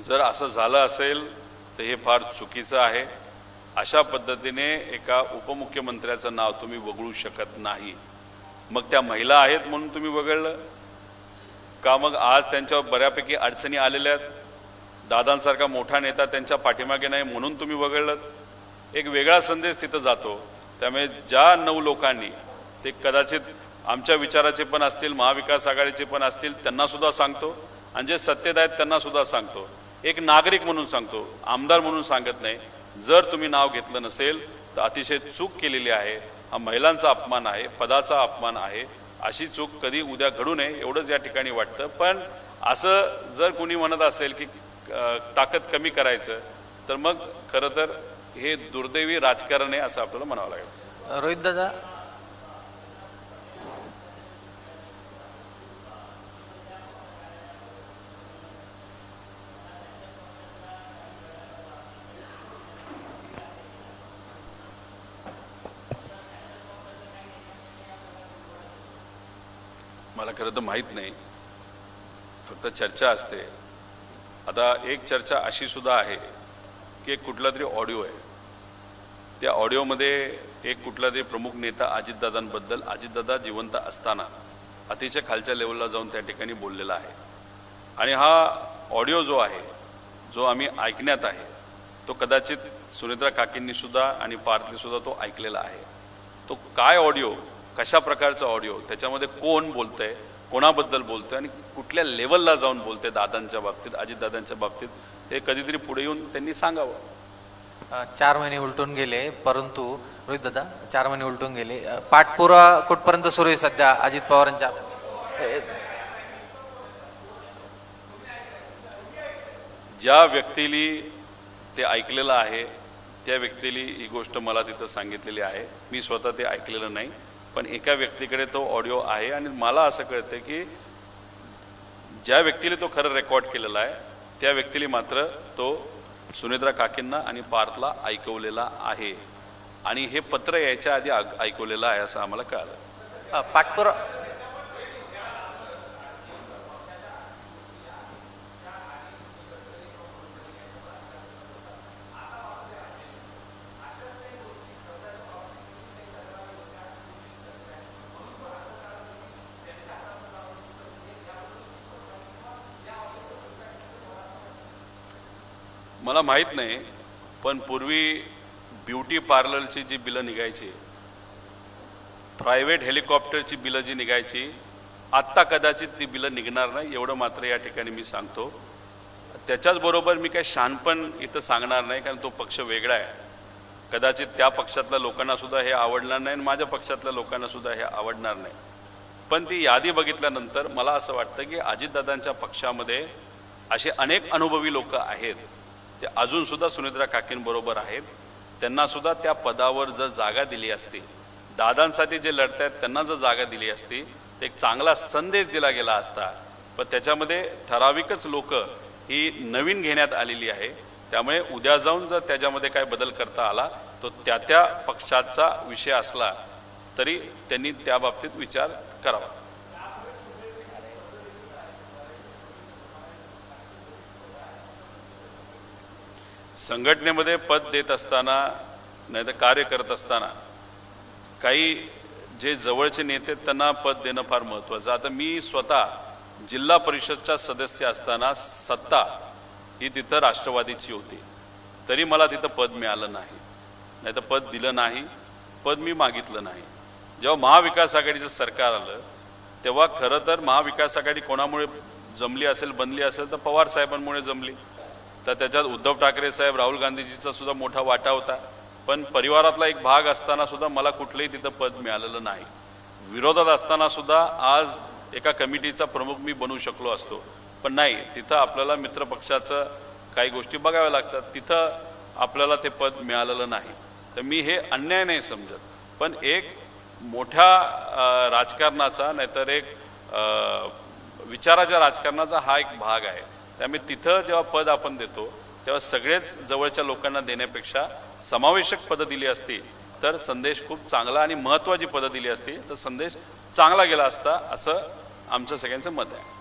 जर असं झालं असेल तर हे फार चुकीचं आहे. अशा पद्धतीने एका उपमुख्यमंत्र्याचं नाव तुम्ही वगळू शकत नाही. मग त्या महिला आहेत म्हणून तुम्ही वगळलं का? मग आज त्यांच्यावर बऱ्यापैकी अडचणी आलेल्या आहेत, दादांसारखा मोठा नेता त्यांच्या पाठीमागे नाही म्हणून तुम्ही वगळलं. एक वेगळा संदेश तिथं जातो. त्यामुळे ज्या 9 लोकांनी, ते कदाचित आमच्या विचाराचे पण असतील, महाविकास आघाडीचे पण असतील, त्यांना सुद्धा सांगतो आणि जे सत्तेत आहेत त्यांना सुद्धा सांगतो, एक नागरिक म्हणून सांगतो, आमदार म्हणून सांगत नाही. जर तुम्ही नाव घेतलं नसेल तर अतिशय चूक केलेली आहे. हा महिलांचा अपमान आहे, पदाचा अपमान आहे. अशी चूक कधी उद्या घडू नये एवढंच या ठिकाणी वाटतं. पण असं जर कोणी म्हणत असेल की ताकद कमी करायचं तर मग खरं तर हे दुर्दैवी राजकारण आहे असं आपल्याला म्हणावं लागेल. रोहित दादा, मला खरं तर माहीत नाही, फक्त चर्चा असते. आता एक चर्चा अशी सुद्धा आहे की एक कुठला तरी ऑडिओ आहे, त्या ऑडिओमध्ये एक कुठला तरी प्रमुख नेता अजितदादांबद्दल अजितदादा जिवंत असताना अतिशय खालच्या लेवलला जाऊन त्या ठिकाणी बोललेला आहे. आणि हा ऑडिओ जो आहे, जो आम्ही ऐकण्यात आहे, तो कदाचित सुनेत्रा काकींनी सुद्धा आणि पार्थने सुद्धा तो ऐकलेला आहे. तो काय ऑडिओ, कशा प्रकारचा ऑडिओ, त्याच्यामध्ये कोण बोलतंय, कोणाबद्दल बोलतंय आणि कुठल्या लेवलला जाऊन बोलतंय दादांच्या बाबतीत, अजितदादांच्या बाबतीत, हे कधीतरी पुढे येऊन त्यांनी सांगावं. 4 महिने उलटून गेले, परंतु रोहित दादा 4 महिने उलटून गेले, पाठपुरावा कुठपर्यंत सुरू आहे सध्या अजित पवारांच्या? ज्या व्यक्तीली ते ऐकलेलं आहे त्या व्यक्तीली ही गोष्ट मला तिथं सांगितलेली आहे. मी स्वतः ते ऐकलेलं नाही, पण एका व्यक्तीकडे तो ऑडिओ आहे आणि मला असं कळतं की ज्या व्यक्तीने तो खरं रेकॉर्ड केलेला आहे त्या व्यक्तीने मात्र तो सुनेत्रा काकींना आणि पार्थला ऐकवलेला आहे आणि हे पत्र यायच्या आधी ऐकवलेलं आहे असं आम्हाला कळलं. पाठपुरावा मला माहीत नाही, पण पूर्वी ब्युटी पार्लरची जी बिलं निघायची, प्रायव्हेट हेलिकॉप्टरची बिलं जी निघायची, आत्ता कदाचित ती बिलं निघणार नाही एवढं मात्र या ठिकाणी मी सांगतो. त्याच्याचबरोबर मी काही शहाणपण इथं सांगणार नाही, कारण तो पक्ष वेगळा आहे. कदाचित त्या पक्षातल्या लोकांनासुद्धा हे आवडणार नाही आणि माझ्या पक्षातल्या लोकांनासुद्धा हे आवडणार नाही. पण ती यादी बघितल्यानंतर मला असं वाटतं की अजितदादांच्या पक्षामध्ये असे अनेक अनुभवी लोक आहेत, ते अजूनसुद्धा सुनेत्रा काकींबरोबर आहेत. त्यांनासुद्धा त्या पदावर जर जागा दिली असती, दादांसाठी जे लढत आहेत त्यांना जर जागा दिली असती, तर एक चांगला संदेश दिला गेला असता. पण त्याच्यामध्ये ठराविकच लोक ही नवीन घेण्यात आलेली आहे. त्यामुळे उद्या जाऊन जर त्याच्यामध्ये काय बदल करता आला तो त्या पक्षाचा विषय असला तरी त्यांनी त्या बाबतीत विचार करावा. संघटनेमध्ये पद देत असताना नाही तर कार्य करत असताना काही जे जवळचे नेते त्यांना पद देणं फार महत्त्वाचं. आता मी स्वतः जिल्हा परिषदचा सदस्य असताना सत्ता ही तिथं राष्ट्रवादीची होती, तरी मला तिथं पद मिळालं नाही, नाही तर पद दिलं नाही, पद मी मागितलं नाही. जेव्हा महाविकास आघाडीचं सरकार आलं तेव्हा खरं तर महाविकास आघाडी कोणामुळे जमली असेल, बनली असेल तर पवार साहेबांमुळे जमली. तर त्याच्यात उद्धव ठाकरे साहेब, राहुल गांधीजीचा सुद्धा मोठा वाटा होता. पण परिवारातला एक भाग असताना सुद्धा मला कुठलंही तिथं पद मिळालेलं नाही. विरोधात असताना सुद्धा आज एका कमिटीचा प्रमुख मी बनू शकलो असतो, पण नाही, तिथं आपल्याला मित्रपक्षाचं काही गोष्टी बघाव्या लागतात, तिथं आपल्याला ते पद मिळालेलं नाही. तर मी हे अन्याय नाही समजत, पण एक मोठ्या राजकारणाचा नाहीतर एक विचाराच्या राजकारणाचा हा एक भाग आहे. त्यामुळे तिथं जेव्हा पद आपण देतो तेव्हा सगळेच जवळच्या लोकांना देण्यापेक्षा समावेशक पदं दिली असती तर संदेश खूप चांगला आणि महत्त्वाची पदं दिली असती तर संदेश चांगला गेला असता, असं आमचं सगळ्यांचं मत आहे.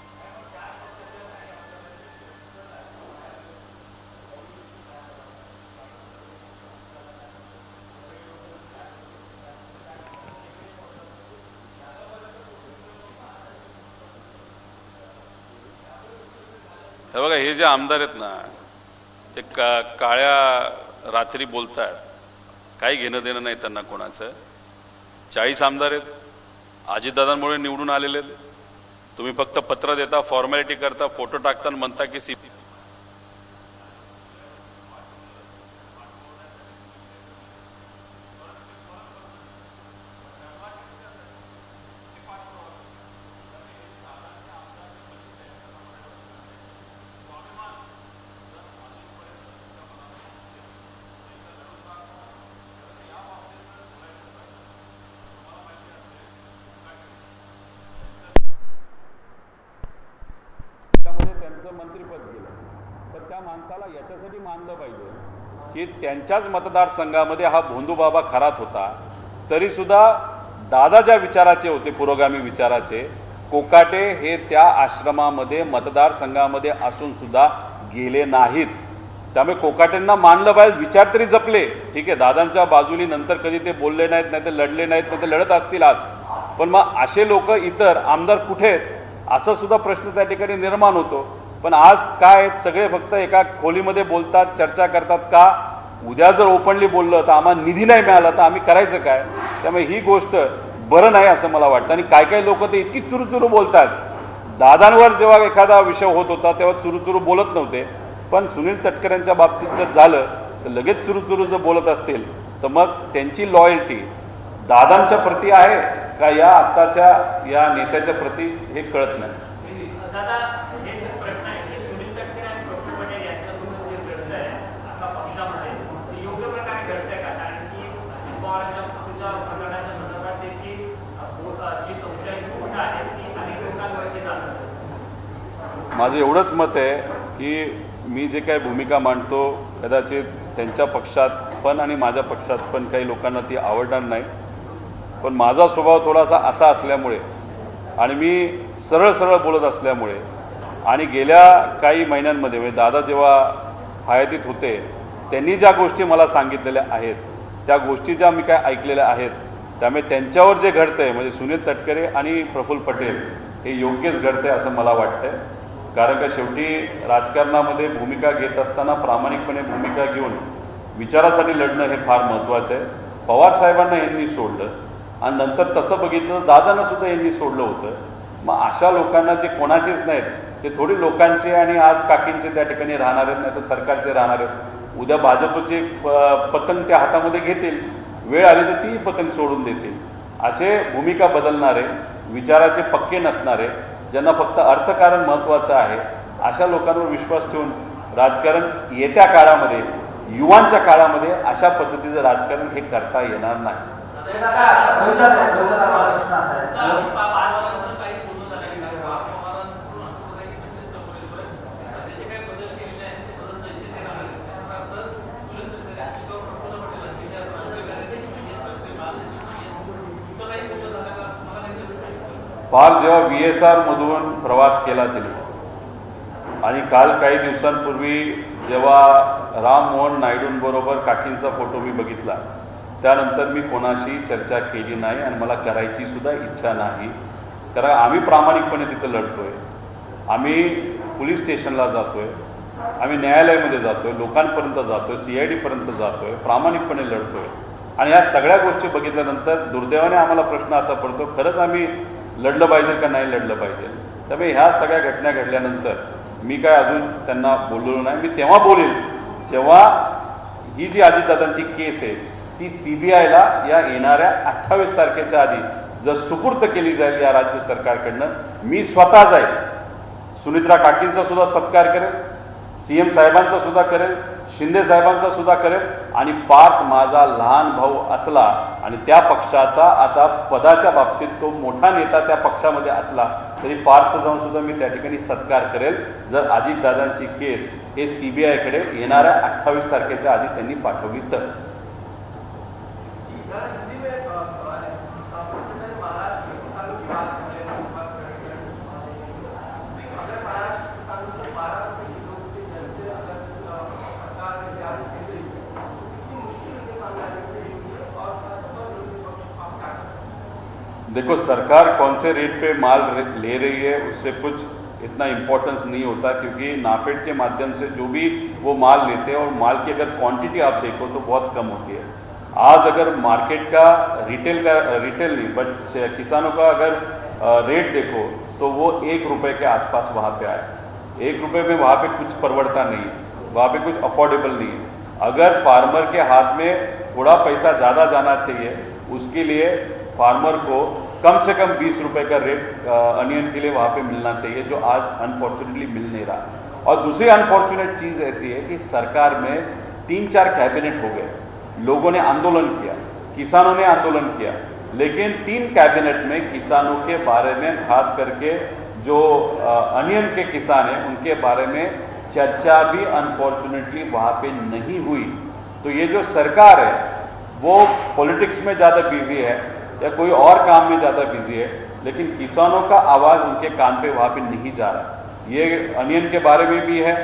हे बघा, हे जे आमदार आहेत ना ते काळ्या रात्री बोलतात, काही घेणं देणं नाही त्यांना कोणाचं. 40 आमदार आहेत, अजितदादांमुळे निवडून आलेले आहेत. तुम्ही फक्त पत्र देता, फॉर्मॅलिटी करता, फोटो टाकता आणि म्हणता की त्यांचं मंत्रिपद गेलं. तर त्या माणसाला याच्यासाठी मानलं पाहिजे की त्यांच्याच मतदारसंघामध्ये हा भोंदूबाबा खरात होता, तरीसुद्धा दादा ज्या विचाराचे होते, पुरोगामी विचाराचे, कोकाटे हे त्या आश्रमामध्ये मतदारसंघामध्ये असून सुद्धा गेले नाहीत. त्यामुळे कोकाटेंना मानलं पाहिजे, विचार तरी जपले. ठीक आहे, दादांच्या बाजूनी नंतर कधी ते बोलले नाहीत, नाही ते लढले नाहीत, नाही ते लढत असतील आज, पण मग असे लोक इतर आमदार कुठे आहेत असा सुद्धा प्रश्न त्या ठिकाणी निर्माण होतो. पण आज काय सगळे फक्त एका खोलीमध्ये बोलतात, चर्चा करतात. का उद्या जर ओपनली बोललं तर आम्हाला निधी नाही मिळाला तर आम्ही करायचं काय? त्यामुळे ही गोष्ट बरं नाही असं मला वाटतं. आणि काय काय लोक ते इतकी चुरूचुरू बोलतात. दादांवर जेव्हा एखादा विषय होत होता तेव्हा चुरूचुरू बोलत नव्हते, पण सुनील तटकरेंच्या बाबतीत जर झालं तर लगेच चुरूचुरू जर बोलत असतील तर मग त्यांची लॉयल्टी दादांच्या प्रती आहे का या आत्ताच्या या नेत्याच्या प्रती हे कळत नाही. दादा हे जे प्रश्न आहे की सुनील तटकरे आणि प्रफुल्ल पटेल यांच्यासोबत जे घडतंय आता पक्षामध्ये ते योग्य प्रकारे घडतंय का? कारण की पवारांच्या तुझ्या प्रकरणाच्या संदर्भात त्याची जी संशयाची बोट आहे ती अनेक लोकांवरती जाणवते. माझं एवढंच मत आहे की मी जे काही भूमिका मांडतो कदाचित त्यांच्या पक्षात पण आणि माझ्या पक्षात पण काही लोकांना ती आवडणार नाही, पण माझा स्वभाव थोडासा असा असल्यामुळे आणि मी सरळ सरळ बोलत असल्यामुळे आणि गेल्या काही महिन्यांमध्ये म्हणजे दादा जेव्हा हयातीत होते त्यांनी ज्या गोष्टी मला सांगितलेल्या आहेत त्या गोष्टी ज्या मी काय ऐकलेल्या आहेत, त्यामुळे त्यांच्यावर जे घडतंय म्हणजे सुनील तटकरे आणि प्रफुल्ल पटेल हे योग्यच घडतंय असं मला वाटतंय. कारण का शेवटी राजकारणामध्ये भूमिका घेत असताना प्रामाणिकपणे भूमिका घेऊन विचारासाठी लढणं हे फार महत्त्वाचं आहे. पवार साहेबांना यांनी सोडलं आणि नंतर तसं बघितलं तर दादांना सुद्धा यांनी सोडलं होतं. मग अशा लोकांना जे कोणाचेच नाहीत ते थोडी लोकांचे आणि आज काकींचे त्या ठिकाणी राहणार आहेत, नाही तर सरकारचे राहणार आहेत. उद्या भाजपचे पतंग त्या हातामध्ये घेतील, वेळ आली तर ती पतंग सोडून देतील. असे भूमिका बदलणारे, विचाराचे पक्के नसणारे, ज्यांना फक्त अर्थकारण महत्त्वाचं आहे, अशा लोकांवर विश्वास ठेवून राजकारण येत्या काळामध्ये युवांच्या काळामध्ये अशा पद्धतीचं राजकारण हे करता येणार नाही. फार जेव्हा VSR मधून प्रवास केला तिने आणि काल काही दिवसांपूर्वी जेव्हा राम मोहन नायडूंबरोबर काकींचा फोटो मी बघितला त्यानंतर मी कोणाशी चर्चा केली नाही आणि मला करायची सुद्धा इच्छा नाही. कारण आम्ही प्रामाणिकपणे तिथं लढतोय, आम्ही पोलीस स्टेशनला जातोय, आम्ही न्यायालयामध्ये जातोय, लोकांपर्यंत जातोय, CID पर्यंत जातोय, प्रामाणिकपणे लढतोय. आणि ह्या सगळ्या गोष्टी बघितल्यानंतर दुर्दैवाने आम्हाला प्रश्न असा पडतो, खरंच आम्ही लढलं पाहिजे का नाही लढलं पाहिजे. त्यामुळे ह्या सगळ्या घटना घडल्यानंतर मी काय अजून त्यांना बोललेलो नाही. मी तेव्हा बोलेल जेव्हा ही जी अजितदादांची केस आहे ती CBIला या येणाऱ्या 28 तारखेच्या आधी जर सुपूर्त केली जाईल या राज्य सरकारकडनं, मी स्वतः जाईल, सुनित्रा काकींचा सुद्धा सत्कार करेल, CM साहेबांचा सुद्धा करेल, शिंदे साहेबांचा सुद्धा करेल. आणि पार्थ माझा लहान भाऊ असला आणि त्या पक्षाचा आता पदाच्या बाबतीत तो मोठा नेता त्या पक्षामध्ये असला तरी पार्थचं जाऊन सुद्धा मी त्या ठिकाणी सत्कार करेल जर अजितदादांची केस हे CBIकडे येणाऱ्या 28 तारखेच्या आधी त्यांनी पाठवली तर. देखो सरकार कौन से रेट पे माल ले रही है उससे कुछ इतना इम्पोर्टेंस नहीं होता, क्योंकि नाफेड के माध्यम से जो भी वो माल लेते हैं और माल की अगर क्वांटिटी आप देखो तो बहुत कम होती है. आज अगर मार्केट का रिटेल नहीं बट किसानों का अगर रेट देखो तो वो 1 रुपये के आसपास वहाँ पे आए. 1 रुपये में वहाँ पे कुछ परवड़ता नहीं, वहाँ पे कुछ अफोर्डेबल नहीं है. अगर फार्मर के हाथ में थोड़ा पैसा ज़्यादा जाना चाहिए उसके लिए फार्मर को कम से कम 20 रुपये का रेट अनियन के लिए वहाँ पे मिलना चाहिए, जो आज अनफॉर्चुनेटली मिल नहीं रहा. और दूसरी अनफॉर्चुनेट चीज़ ऐसी है कि सरकार में 3-4 कैबिनेट हो गए, लोगों ने आंदोलन किया, किसानों ने आंदोलन किया, लेकिन 3 कैबिनेट में किसानों के बारे में खास करके जो अनियन के किसान हैं उनके बारे में चर्चा भी अनफॉर्चुनेटली वहाँ पे नहीं हुई. तो ये जो सरकार है वो पॉलिटिक्स में ज़्यादा बिजी है, या कोई और काम में ज़्यादा बिजी है, लेकिन किसानों का आवाज़ उनके कान पे वहाँ पे नहीं जा रहा। ये अनियन के बारे में भी है,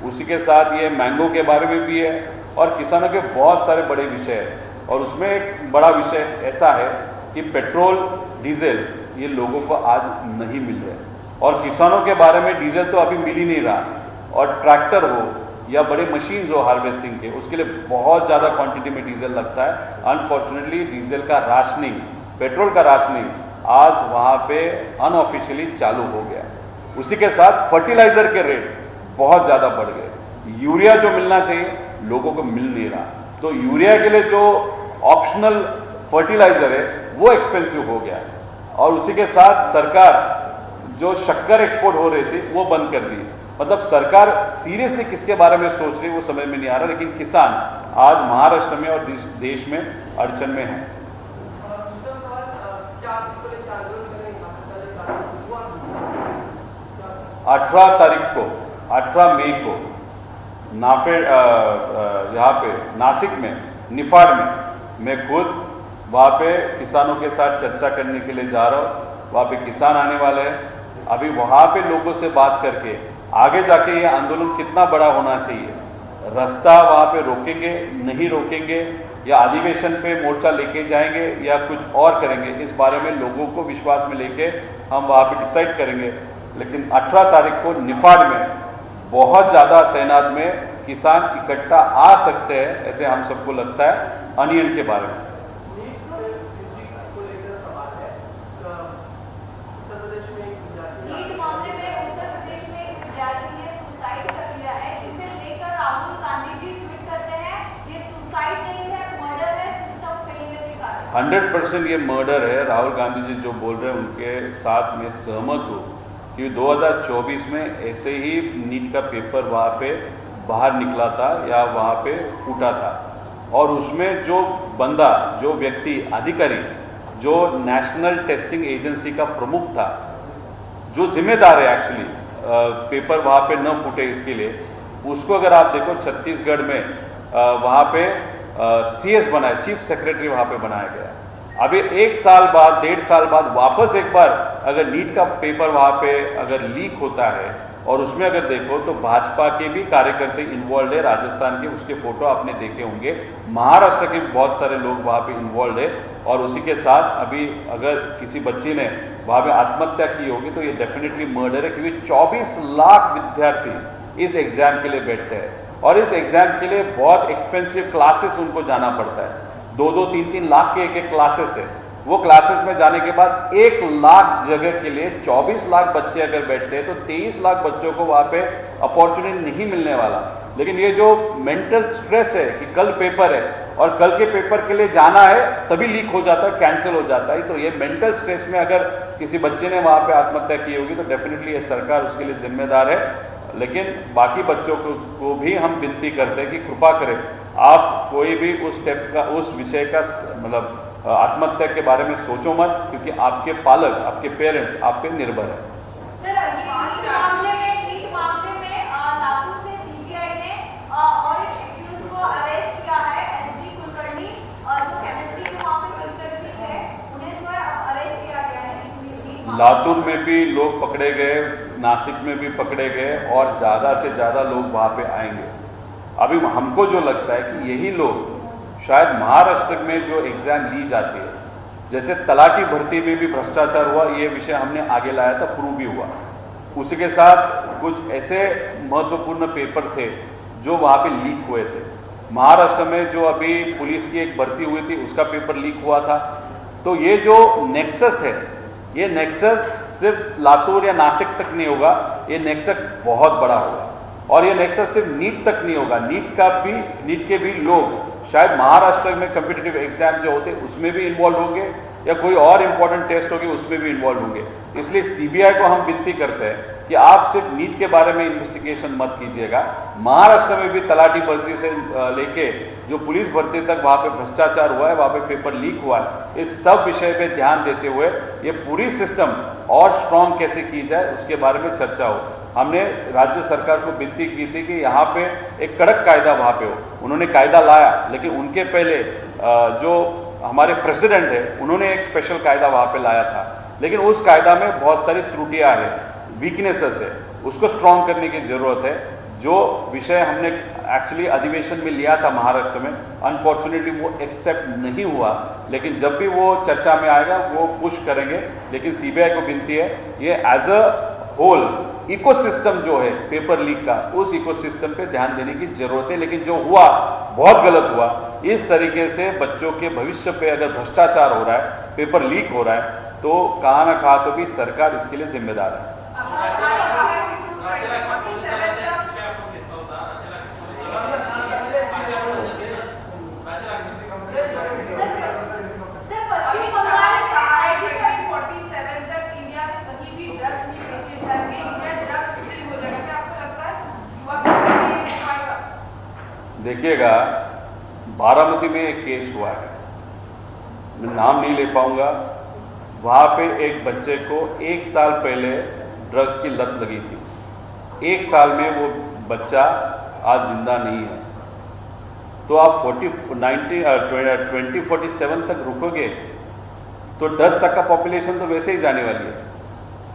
उसी के साथ ये मैंगो के बारे में भी है, और किसानों के बहुत सारे बड़े विषय हैं। और उसमें एक बड़ा विषय ऐसा है कि पेट्रोल डीजल ये लोगों को आज नहीं मिल रहे, और किसानों के बारे में डीजल तो अभी मिल ही नहीं रहा, और ट्रैक्टर हो या बड़े मशीन्स हो हार्वेस्टिंग के, उसके लिए बहुत ज़्यादा क्वांटिटी में डीजल लगता है। अनफॉर्चुनेटली डीजल का राशनिंग, पेट्रोल का राशनिंग आज वहाँ पे अनऑफिशियली चालू हो गया। उसी के साथ फर्टिलाइजर के रेट बहुत ज़्यादा बढ़ गए। यूरिया जो मिलना चाहिए लोगों को मिल नहीं रहा, तो यूरिया के लिए जो ऑप्शनल फर्टिलाइजर है वो एक्सपेंसिव हो गया है। और उसी के साथ सरकार जो शक्कर एक्सपोर्ट हो रही थी वो बंद कर दी। मतलब सरकार सीरियसली किसके बारे में सोच रही है वो समझ में नहीं आ रहा, लेकिन किसान आज महाराष्ट्र में और देश में अड़चन में है। 18 मई को नाफेड यहाँ पे नासिक में निफाड में मैं खुद वहाँ पे किसानों के साथ चर्चा करने के लिए जा रहा हूँ। वहाँ पे किसान आने वाले हैं। अभी वहाँ पे लोगों से बात करके आगे जाके ये आंदोलन कितना बड़ा होना चाहिए, रास्ता वहाँ पे रोकेंगे नहीं रोकेंगे, या अधिवेशन पे मोर्चा लेके जाएंगे या कुछ और करेंगे, इस बारे में लोगों को विश्वास में लेके हम वहाँ पे डिसाइड करेंगे। लेकिन 18 तारीख को निफाड में बहुत ज़्यादा तैनात में किसान इकट्ठा आ सकते हैं, ऐसे हम सबको लगता है अनियन के बारे में। है 100% ये मर्डर है। राहुल गांधी जी जो बोल रहे हैं उनके साथ में सहमत हूँ कि 2024 में ऐसे ही नीट का पेपर वहाँ पे बाहर निकला था या वहाँ पे फूटा था, और उसमें जो बंदा, जो व्यक्ति, अधिकारी, जो नेशनल टेस्टिंग एजेंसी का प्रमुख था, जो जिम्मेदार है एक्चुअली पेपर वहाँ पे न फूटे इसके लिए, उसको अगर आप देखो छत्तीसगढ़ में वहाँ पे CS बनाया, चीफ सेक्रेटरी वहाँ पे बनाया गया। अभी 1 साल बाद, 1.5 साल बाद वापस एक बार अगर नीट का पेपर वहाँ पे अगर लीक होता है, और उसमें अगर देखो तो भाजपा के भी कार्यकर्ता इन्वॉल्व है, राजस्थान के, उसके फोटो आपने देखे होंगे, महाराष्ट्र के बहुत सारे लोग वहाँ पे इन्वॉल्व है। और उसी के साथ अभी अगर किसी बच्ची ने वहाँ पे आत्महत्या की होगी तो ये डेफिनेटली मर्डर है, क्योंकि 24 लाख विद्यार्थी इस एग्जाम के लिए बैठते हैं, और इस एग्जाम के लिए बहुत एक्सपेंसिव क्लासेस उनको जाना पड़ता है। 2-2, 3-3 लाख के एक क्लासेस है। वो क्लासेस में जाने के बाद 1 लाख जगह के लिए 24 लाख बच्चे अगर बैठते हैं तो 23 लाख बच्चों को वहाँ पे अपॉर्चुनिटी नहीं मिलने वाला। लेकिन ये जो मेंटल स्ट्रेस है कि कल पेपर है और कल के पेपर के लिए जाना है, तभी लीक हो जाता है, कैंसिल हो जाता है, तो ये मेंटल स्ट्रेस में अगर किसी बच्चे ने वहाँ पे आत्महत्या की होगी तो डेफिनेटली ये सरकार उसके लिए जिम्मेदार है। लेकिन बाकी बच्चों को भी हम विनती करते हैं कि कृपा करें, आप कोई भी उस स्टेप का, उस विषय का मतलब आत्महत्या के बारे में सोचो मत, क्योंकि आपके पालक, आपके पेरेंट्स आप पे निर्भर है। लातूर में भी लोग पकड़े गए, नासिक में भी पकड़े गए, और ज़्यादा से ज़्यादा लोग वहाँ पे आएंगे। अभी हमको जो लगता है कि यही लोग शायद महाराष्ट्र में जो एग्ज़ाम ली जाती है, जैसे तलाटी भर्ती में भी भ्रष्टाचार हुआ, ये विषय हमने आगे लाया था, प्रूव भी हुआ। उसी के साथ कुछ ऐसे महत्वपूर्ण पेपर थे जो वहाँ पे लीक हुए थे। महाराष्ट्र में जो अभी पुलिस की एक भर्ती हुई थी उसका पेपर लीक हुआ था। तो ये जो नेक्सस है, ये नेक्सस सिर्फ लातूर या नासिक तक नहीं होगा, ये नेक्सस बहुत बड़ा होगा। और ये नेक्सस सिर्फ नीट तक नहीं होगा, नीट के भी लोग शायद महाराष्ट्र में कम्पिटिटिव एग्जाम जो होते हैं उसमें भी इन्वॉल्व होंगे, या कोई और इम्पोर्टेंट टेस्ट होगी उसमें भी इन्वॉल्व होंगे। इसलिए CBI को हम विनती करते हैं कि आप सिर्फ नीट के बारे में इन्वेस्टिगेशन मत कीजिएगा, महाराष्ट्र में भी तलाटी भर्ती से लेके जो पुलिस भर्ती तक वहाँ पे भ्रष्टाचार हुआ है, वहाँ पे पेपर लीक हुआ है, इस सब विषय पे ध्यान देते हुए ये पूरी सिस्टम और स्ट्रॉन्ग कैसे की जाए उसके बारे में चर्चा हो। हमने राज्य सरकार को विनती की थी कि यहाँ पे एक कड़क कायदा वहाँ पे हो। उन्होंने कायदा लाया, लेकिन उनके पहले जो हमारे प्रेसिडेंट है उन्होंने एक स्पेशल कायदा वहाँ पे लाया था, लेकिन उस कायदा में बहुत सारी त्रुटियां हैं, वीकनेसेस है, उसको स्ट्रॉन्ग करने की जरूरत है। जो विषय हमने एक्चुअली अधिवेशन में लिया था महाराष्ट्र में, अनफॉर्चुनेटली वो एक्सेप्ट नहीं हुआ, लेकिन जब भी वो चर्चा में आएगा वो पुश करेंगे। लेकिन सीबीआई को विनती है, ये एज अ होल इकोसिस्टम जो है पेपर लीक का, उस इकोसिस्टम पे ध्यान देने की जरूरत है। लेकिन जो हुआ बहुत गलत हुआ। इस तरीके से बच्चों के भविष्य पे अगर भ्रष्टाचार हो रहा है, पेपर लीक हो रहा है, तो कहाँ ना कहाँ तो भी सरकार इसके लिए जिम्मेदार है। देखिएगा, बारामती में एक केस हुआ है, मैं नाम नहीं ले पाऊंगा। वहाँ पे एक बच्चे को 1 साल पहले ड्रग्स की लत लगी थी। 1 साल में वो बच्चा आज जिंदा नहीं है। तो आप 2047 तक रुकोगे तो 10% पॉपुलेशन तो वैसे ही जाने वाली है,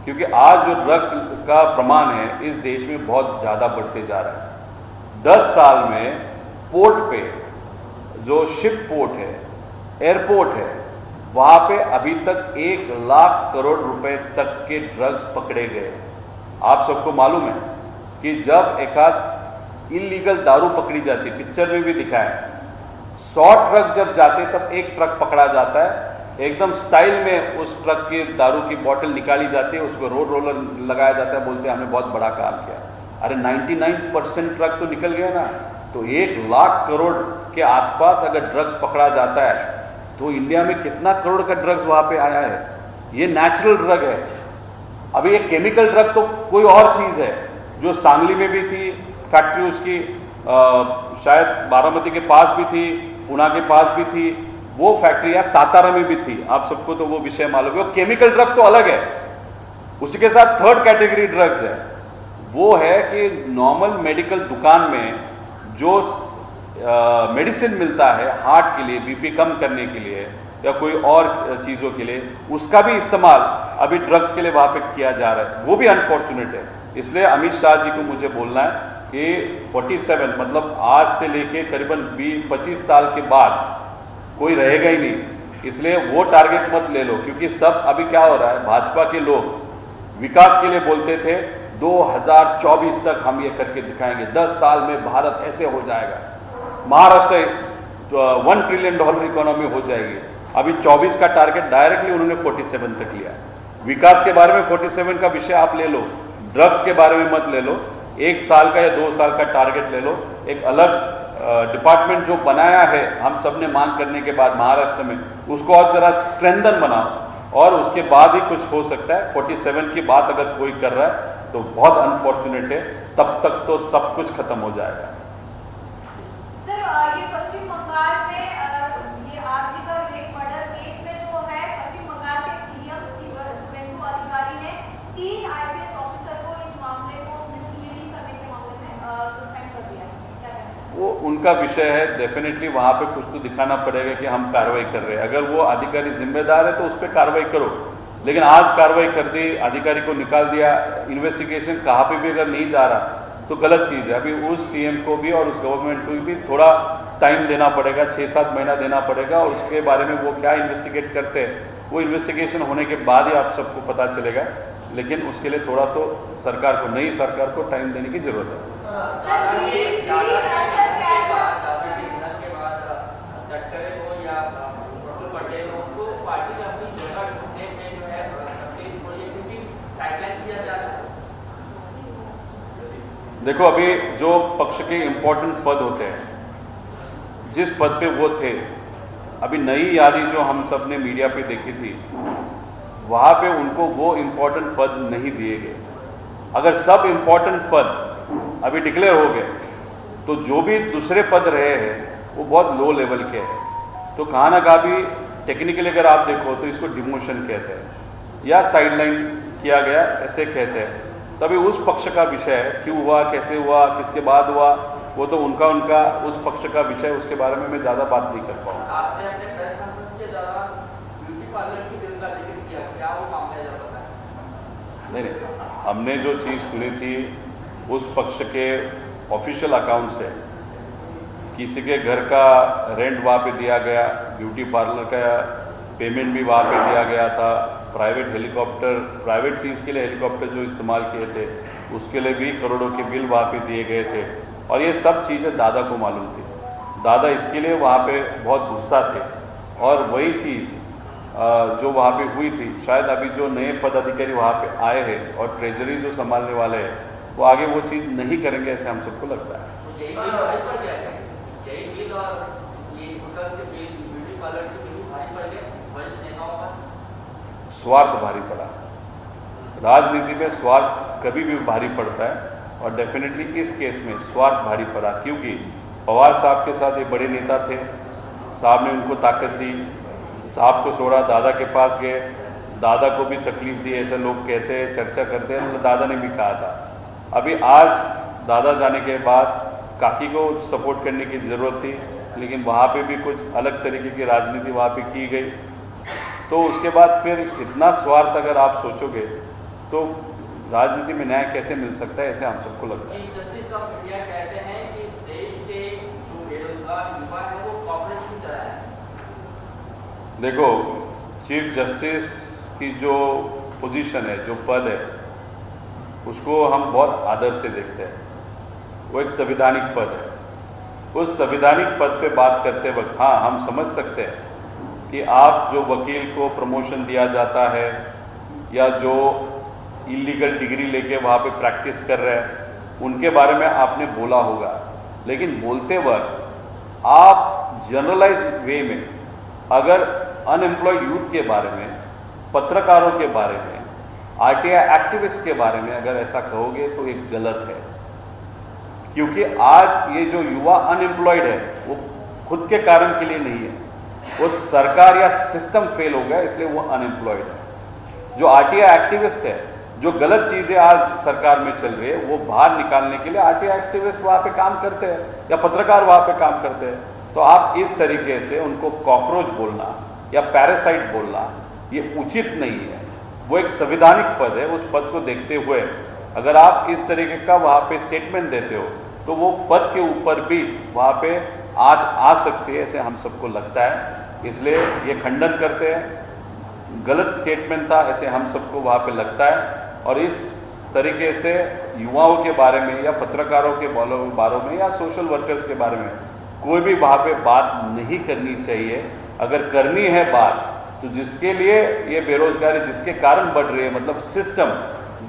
क्योंकि आज जो ड्रग्स का प्रमाण है इस देश में बहुत ज़्यादा बढ़ते जा रहा है। 10 साल में पोर्ट पे, जो शिप पोर्ट है, एयरपोर्ट है, वहाँ पे अभी तक 1 लाख करोड़ रुपए तक के ड्रग्स पकड़े गए। आप सबको मालूम है कि जब एकाध इलीगल दारू पकड़ी जाती, पिक्चर में भी दिखा है, 100 ट्रक जब जाते तब एक ट्रक पकड़ा जाता है, एकदम स्टाइल में उस ट्रक की दारू की बोतल निकाली जाती है, उसको रोड रोलर लगाया जाता है, बोलते हैं हमने बहुत बड़ा काम किया। अरे 99% ट्रक तो निकल गया ना। तो 1 लाख करोड़ के आसपास अगर ड्रग्स पकड़ा जाता है तो इंडिया में कितना करोड़ का ड्रग्स वहां पे आया है। ये नेचुरल ड्रग है। अभी ये केमिकल ड्रग तो कोई और चीज है, जो सांगली में भी थी फैक्ट्री उसकी, शायद बारामती के पास भी थी, पुणे के पास भी थी, वो फैक्ट्री यार सातारा में भी थी। आप सबको तो वो विषय मालूम है। केमिकल ड्रग्स तो अलग है, उसी के साथ 3rd कैटेगरी ड्रग्स है। वो है कि नॉर्मल मेडिकल दुकान में जो मेडिसिन मिलता है हार्ट के लिए, बीपी कम करने के लिए या कोई और चीज़ों के लिए, उसका भी इस्तेमाल अभी ड्रग्स के लिए वहाँ पे किया जा रहा है। वो भी अनफॉर्चुनेट है। इसलिए अमित शाह जी को मुझे बोलना है कि 47 मतलब आज से लेके करीबन 20-25 साल के बाद कोई रहेगा ही नहीं। इसलिए वो टारगेट मत ले लो, क्योंकि सब अभी क्या हो रहा है, भाजपा के लोग विकास के लिए बोलते थे 2024 तक हम ये करके दिखाएंगे, 10 साल में भारत ऐसे हो जाएगा, महाराष्ट्र $1 ट्रिलियन इकोनॉमी हो जाएगी। अभी 24 का टारगेट डायरेक्टली उन्होंने 47 तक लिया। विकास के बारे में 47 का विषय आप ले लो, ड्रग्स के बारे में मत ले लो। 1 साल का या 2 साल का टारगेट ले लो। एक अलग डिपार्टमेंट जो बनाया है हम सब ने मांग करने के बाद महाराष्ट्र में, उसको और जरा स्ट्रेंथन बनाओ और उसके बाद ही कुछ हो सकता है। 47 की बात अगर कोई कर रहा है तो बहुत अनफॉर्चुनेट है, तब तक तो सब कुछ खत्म हो जाएगा। सर, ये पश्चिम बंगाल में ये आर्थिक रेप मर्डर केस में जो है, पश्चिम बंगाल के सीएम शुभेंदु अधिकारी ने 3 आईपीएस ऑफिसर को इस मामले को मिसलीडिंग करने के मामले में सस्पेंड कर दिया है। वो उनका विषय है, डेफिनेटली वहाँ पे कुछ तो दिखाना पड़ेगा कि हम कार्रवाई कर रहे हैं। अगर वो अधिकारी जिम्मेदार है तो उस पर कार्रवाई करो, लेकिन आज कार्रवाई कर दी, अधिकारी को निकाल दिया, इन्वेस्टिगेशन कहाँ पे भी अगर नहीं जा रहा तो गलत चीज़ है। अभी उस सीएम को भी और उस गवर्नमेंट को भी थोड़ा टाइम देना पड़ेगा, 6-7 महीना देना पड़ेगा, और उसके बारे में वो क्या इन्वेस्टिगेट करते हैं वो इन्वेस्टिगेशन होने के बाद ही आप सबको पता चलेगा। लेकिन उसके लिए थोड़ा तो सरकार को, नई सरकार को टाइम देने की जरूरत है। देखो, अभी जो पक्ष के इंपॉर्टेंट पद होते हैं, जिस पद पे वो थे, अभी नई यादी जो हम सब ने मीडिया पे देखी थी, वहाँ पे उनको वो इंपॉर्टेंट पद नहीं दिए गए। अगर सब इंपॉर्टेंट पद अभी डिक्लेयर हो गए तो जो भी दूसरे पद रहे हैं वो बहुत लो लेवल के हैं। तो कहाँ ना कहाँ भी टेक्निकली अगर आप देखो तो इसको डिमोशन कहते हैं या साइडलाइन किया गया ऐसे कहते हैं। तभी उस पक्ष का विषय है, क्यों हुआ, कैसे हुआ, किसके बाद हुआ, वो तो उनका उस पक्ष का विषय, उसके बारे में मैं ज़्यादा बात नहीं कर पाऊँगा। नहीं, हमने जो चीज़ सुनी थी उस पक्ष के ऑफिशियल अकाउंट से किसी के घर का रेंट वहाँ पे दिया गया, ब्यूटी पार्लर का पेमेंट भी वहाँ पे दिया गया था, प्राइवेट हेलीकॉप्टर, प्राइवेट चीज़ के लिए हेलीकॉप्टर जो इस्तेमाल किए थे उसके लिए भी करोड़ों के बिल वहाँ पे दिए गए थे। और ये सब चीज़ें दादा को मालूम थी। दादा इसके लिए वहाँ पे बहुत गुस्सा थे। और वही चीज़ जो वहाँ पे हुई थी, शायद अभी जो नए पदाधिकारी वहाँ पे आए हैं और ट्रेजरी जो संभालने वाले हैं वो आगे वो चीज़ नहीं करेंगे, ऐसे हम सबको लगता है। स्वार्थ भारी पड़ा, राजनीति में स्वार्थ कभी भी भारी पड़ता है और डेफिनेटली इस केस में स्वार्थ भारी पड़ा, क्योंकि पवार साहब के साथ एक बड़े नेता थे, साहब ने उनको ताकत दी, साहब को छोड़ा, दादा के पास गए, दादा को भी तकलीफ दी, ऐसे लोग कहते हैं, चर्चा करते हैं, दादा ने भी कहा था। अभी आज दादा जाने के बाद काकी को सपोर्ट करने की ज़रूरत थी, लेकिन वहाँ पे भी कुछ अलग तरीके की राजनीति वहाँ पे की गई। तो उसके बाद फिर इतना स्वार्थ अगर आप सोचोगे तो राजनीति में न्याय कैसे मिल सकता है, ऐसे हम सबको लगता है। जस्टिस ऑफ इंडिया कहते हैं कि देश के जो बेरोजगार युवा है वो कॉर्पोरेट की तरह है। देखो, चीफ जस्टिस की जो पोजीशन है, जो पद है, उसको हम बहुत आदर से देखते हैं। वो एक संवैधानिक पद है। उस संवैधानिक पद पे बात करते वक्त हाँ, हम समझ सकते हैं कि आप जो वकील को प्रमोशन दिया जाता है या जो इलीगल डिग्री लेके वहाँ पे प्रैक्टिस कर रहे हैं उनके बारे में आपने बोला होगा, लेकिन बोलते वक्त आप जनरलाइज वे में अगर अनएम्प्लॉयड यूथ के बारे में, पत्रकारों के बारे में, आरटीआई एक्टिविस्ट के बारे में अगर ऐसा कहोगे तो एक गलत है। क्योंकि आज ये जो युवा अनएम्प्लॉयड है वो खुद के कारण के लिए नहीं है, वो सरकार या सिस्टम फेल हो गया इसलिए वो अनएम्प्लॉयड है। जो आरटीआई एक्टिविस्ट है, जो गलत चीज़ें आज सरकार में चल रही है वो बाहर निकालने के लिए आरटीआई एक्टिविस्ट वहाँ पे काम करते हैं या पत्रकार वहाँ पे काम करते हैं। तो आप इस तरीके से उनको कॉकरोच बोलना या पैरासाइट बोलना ये उचित नहीं है। वो एक संवैधानिक पद है, उस पद को देखते हुए अगर आप इस तरीके का वहाँ पे स्टेटमेंट देते हो तो वो पद के ऊपर भी वहाँ पे आज आ सकती है, ऐसे हम सबको लगता है। इसलिए ये खंडन करते हैं, गलत स्टेटमेंट था ऐसे हम सबको वहाँ पे लगता है। और इस तरीके से युवाओं के बारे में या पत्रकारों के बारे में या सोशल वर्कर्स के बारे में कोई भी वहाँ पे बात नहीं करनी चाहिए। अगर करनी है बात तो जिसके लिए ये बेरोजगारी जिसके कारण बढ़ रही है, मतलब सिस्टम,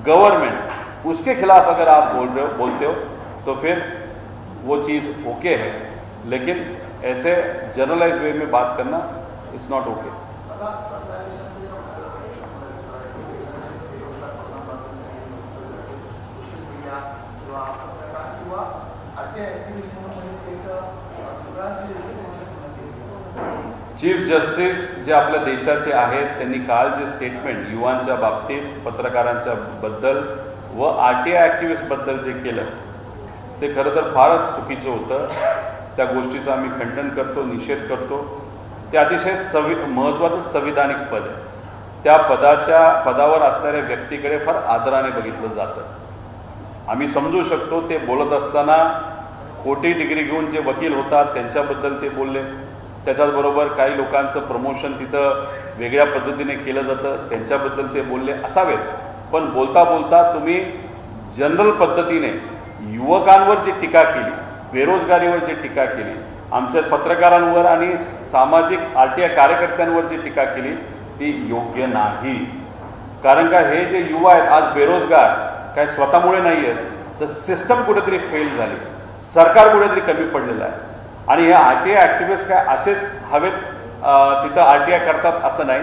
गवर्नमेंट, उसके खिलाफ अगर आप बोलते हो तो फिर वो चीज़ ओके है, लेकिन ऐसे जनरलाइज वे में बात करना it's not okay. Chief justice J आपल्या देशाचे आहेत त्यांनी काल जे स्टेटमेंट युवांच्या बाबतीत, पत्रकारांच्या बद्दल व आरटीआय ॲक्टिव्हिस्ट बद्दल जे केलं ते खरं तर फारच चुकीचं होतं। त्या गोष्टीचं आम्ही खंडन करतो, निषेध करतो। ते अतिशय महत्त्वाचं संवैधानिक पद आहे। त्या पदावर असणाऱ्या व्यक्तीकडे फार आदराने बघितलं जातं। आम्ही समजू शकतो ते बोलत असताना खोटी डिग्री घेऊन जे वकील होतात त्यांच्याबद्दल ते बोलले, त्याच्याबरोबर काही लोकांचं प्रमोशन तिथं वेगळ्या पद्धतीने केलं जातं त्यांच्याबद्दल ते बोलले असावेत। पण बोलता बोलता तुम्ही जनरल पद्धतीने युवकांवर जी टीका केली, बेरोजगारीवर जी टीका केली, आमच्या पत्रकारांवर आणि सामाजिक आरटीआय कार्यकर्त्यांवर जी टीका केली ती योग्य नाही। कारण का हे जे युवा आहेत आज बेरोजगार काय स्वतःमुळे नाही आहेत, तर सिस्टम कुठेतरी फेल झाली, सरकार कुठेतरी कमी पडलेलं आहे। आणि हे आरटीआय ॲक्टिव्हिस्ट काय असेच हवेत तिथं आरटीआय करतात असं नाही।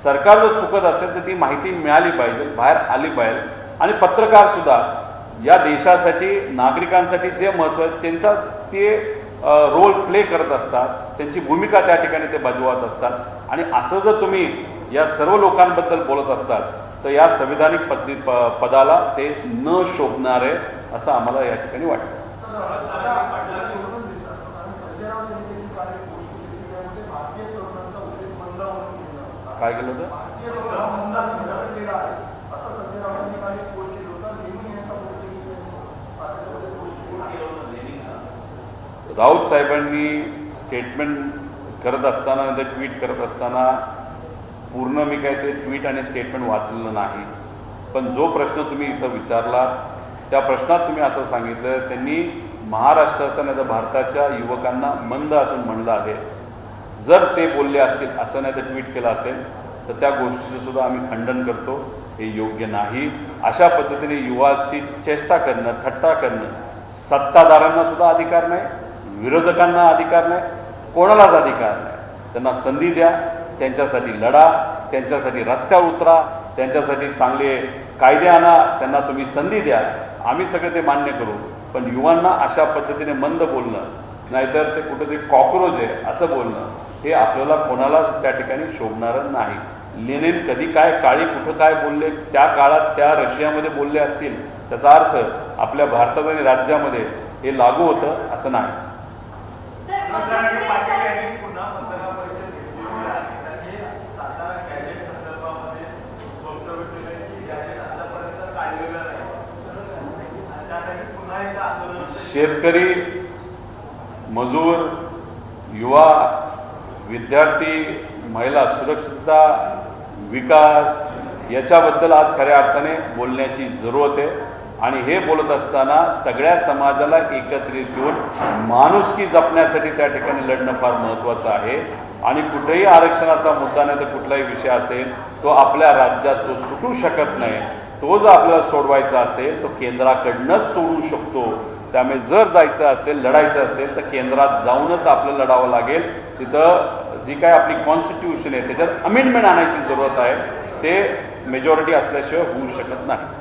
सरकार जर चुकत असेल तर ती माहिती मिळाली पाहिजे, बाहेर आली पाहिजे। आणि पत्रकार सुद्धा या देशासाठी, नागरिकांसाठी जे महत्त्व आहे त्यांचा ते रोल प्ले करत असतात, त्यांची भूमिका त्या ठिकाणी ते बजावत असतात। आणि असं जर तुम्ही या सर्व लोकांबद्दल बोलत असतात तर या संवैधानिक पदाला ते न शोभणार आहे असं आम्हाला या ठिकाणी वाटतं। काय केलं होतं? राऊत साहेबांनी स्टेटमेंट करत असताना ते ट्विट करत असताना पूर्ण मी काय ते ट्विट आणि स्टेटमेंट वाचलेलं नाही, पण जो प्रश्न तुम्ही इथं विचारला त्या प्रश्नात तुम्ही असं सांगितलं त्यांनी महाराष्ट्राच्या नाही तर भारताच्या युवकांना मंद असून म्हणलं आहे. जर ते बोलले असतील असं नाही तर ट्विट केलं असेल तर त्या गोष्टीचं सुद्धा आम्ही खंडन करतो. हे योग्य नाही. अशा पद्धतीने युवाची चेष्टा करणं, थट्टा करणं, सत्ताधाऱ्यांना सुद्धा अधिकार नाही, विरोधकांना अधिकार नाही, कोणालाच अधिकार नाही. त्यांना संधी द्या, त्यांच्यासाठी लढा, त्यांच्यासाठी रस्त्यावर उतरा, त्यांच्यासाठी चांगले कायदे आणा, त्यांना तुम्ही संधी द्या. आम्ही सगळे ते मान्य करू, पण युवांना अशा पद्धतीने मंद बोलणं नाहीतर ते कुठेतरी कॉक्रोच आहे असं बोलणं हे आपल्याला कोणालाच त्या ठिकाणी शोभणारं नाही. लेनिन कधी काय काळी कुठं काय बोलले, त्या काळात त्या रशियामध्ये बोलले असतील, त्याचा अर्थ आपल्या भारतात आणि राज्यामध्ये हे लागू होतं असं नाही. सर मंत्रालय पाटील यांनी पुन्हा पत्रकार परिषद घेतली आहे. त्यांनी सातारा गॅजेट संदर्भामध्ये वक्तव्य केलं की गॅजेट आतापर्यंत काढलेलं नाही आणि त्यासाठी पुन्हा एकदा आंदोलन. शेतकरी, मजूर, युवा, विद्यार्थी, महिला सुरक्षितता, विकास याच्याबद्दल आज खऱ्या अर्थाने बोलण्याची जरूरत आहे. आणि हे बोलत असताना सगळ्या समाजाला एकत्रित येऊन माणुसकी जपण्यासाठी त्या ठिकाणी लढणं फार महत्त्वाचं आहे. आणि कुठेही आरक्षणाचा मुद्दा नाही तर कुठलाही विषय असेल तो आपल्या राज्यात तो सुटू शकत नाही. तो जर आपल्याला सोडवायचा असेल तो केंद्राकडनंच सोडू शकतो. त्यामुळे जर जायचं असेल, लढायचं असेल तर केंद्रात जाऊनच आपलं लढावं लागेल. तिथं जी काय आपली कॉन्स्टिट्यूशन आहे त्याच्यात अमेंडमेंट आणायची जरूरत आहे. ते मेजॉरिटी असल्याशिवाय होऊ शकत नाही.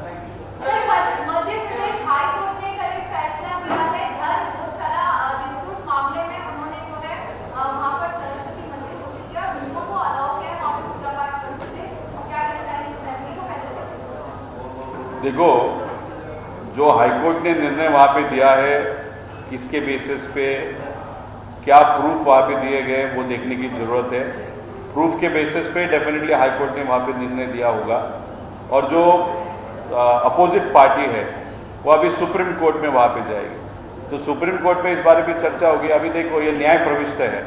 मध्य प्रदेश हाई कोर्ट ने कल एक फैसला दिया है धर्म गौशाला विस्फोट मामले में. उन्होंने जो है वहाँ पर सरस्वती मंदिर घोषित किया, हिंदुओं को अलाउ किया वहाँ पर पूजा पाठ करने से. क्या कहना है इस फैसले को कैसे? देखो, जो हाईकोर्ट ने निर्णय वहाँ पे दिया है किसके बेसिस पे, क्या प्रूफ वहाँ पे दिए गए वो देखने की ज़रूरत है. प्रूफ के बेसिस पे डेफिनेटली हाईकोर्ट ने वहाँ पे निर्णय दिया होगा. और जो अपोजिट पार्टी है वो अभी सुप्रीम कोर्ट में वहाँ पे जाएगी, तो सुप्रीम कोर्ट में इस बारे में चर्चा होगी. अभी देखो ये न्याय प्रविष्ट है,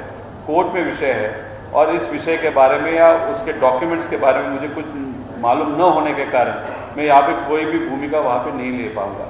कोर्ट में विषय है और इस विषय के बारे में या उसके डॉक्यूमेंट्स के बारे में मुझे कुछ मालूम न होने के कारण मैं यहाँ पे कोई भी भूमिका वहाँ पे नहीं ले पाऊँगा.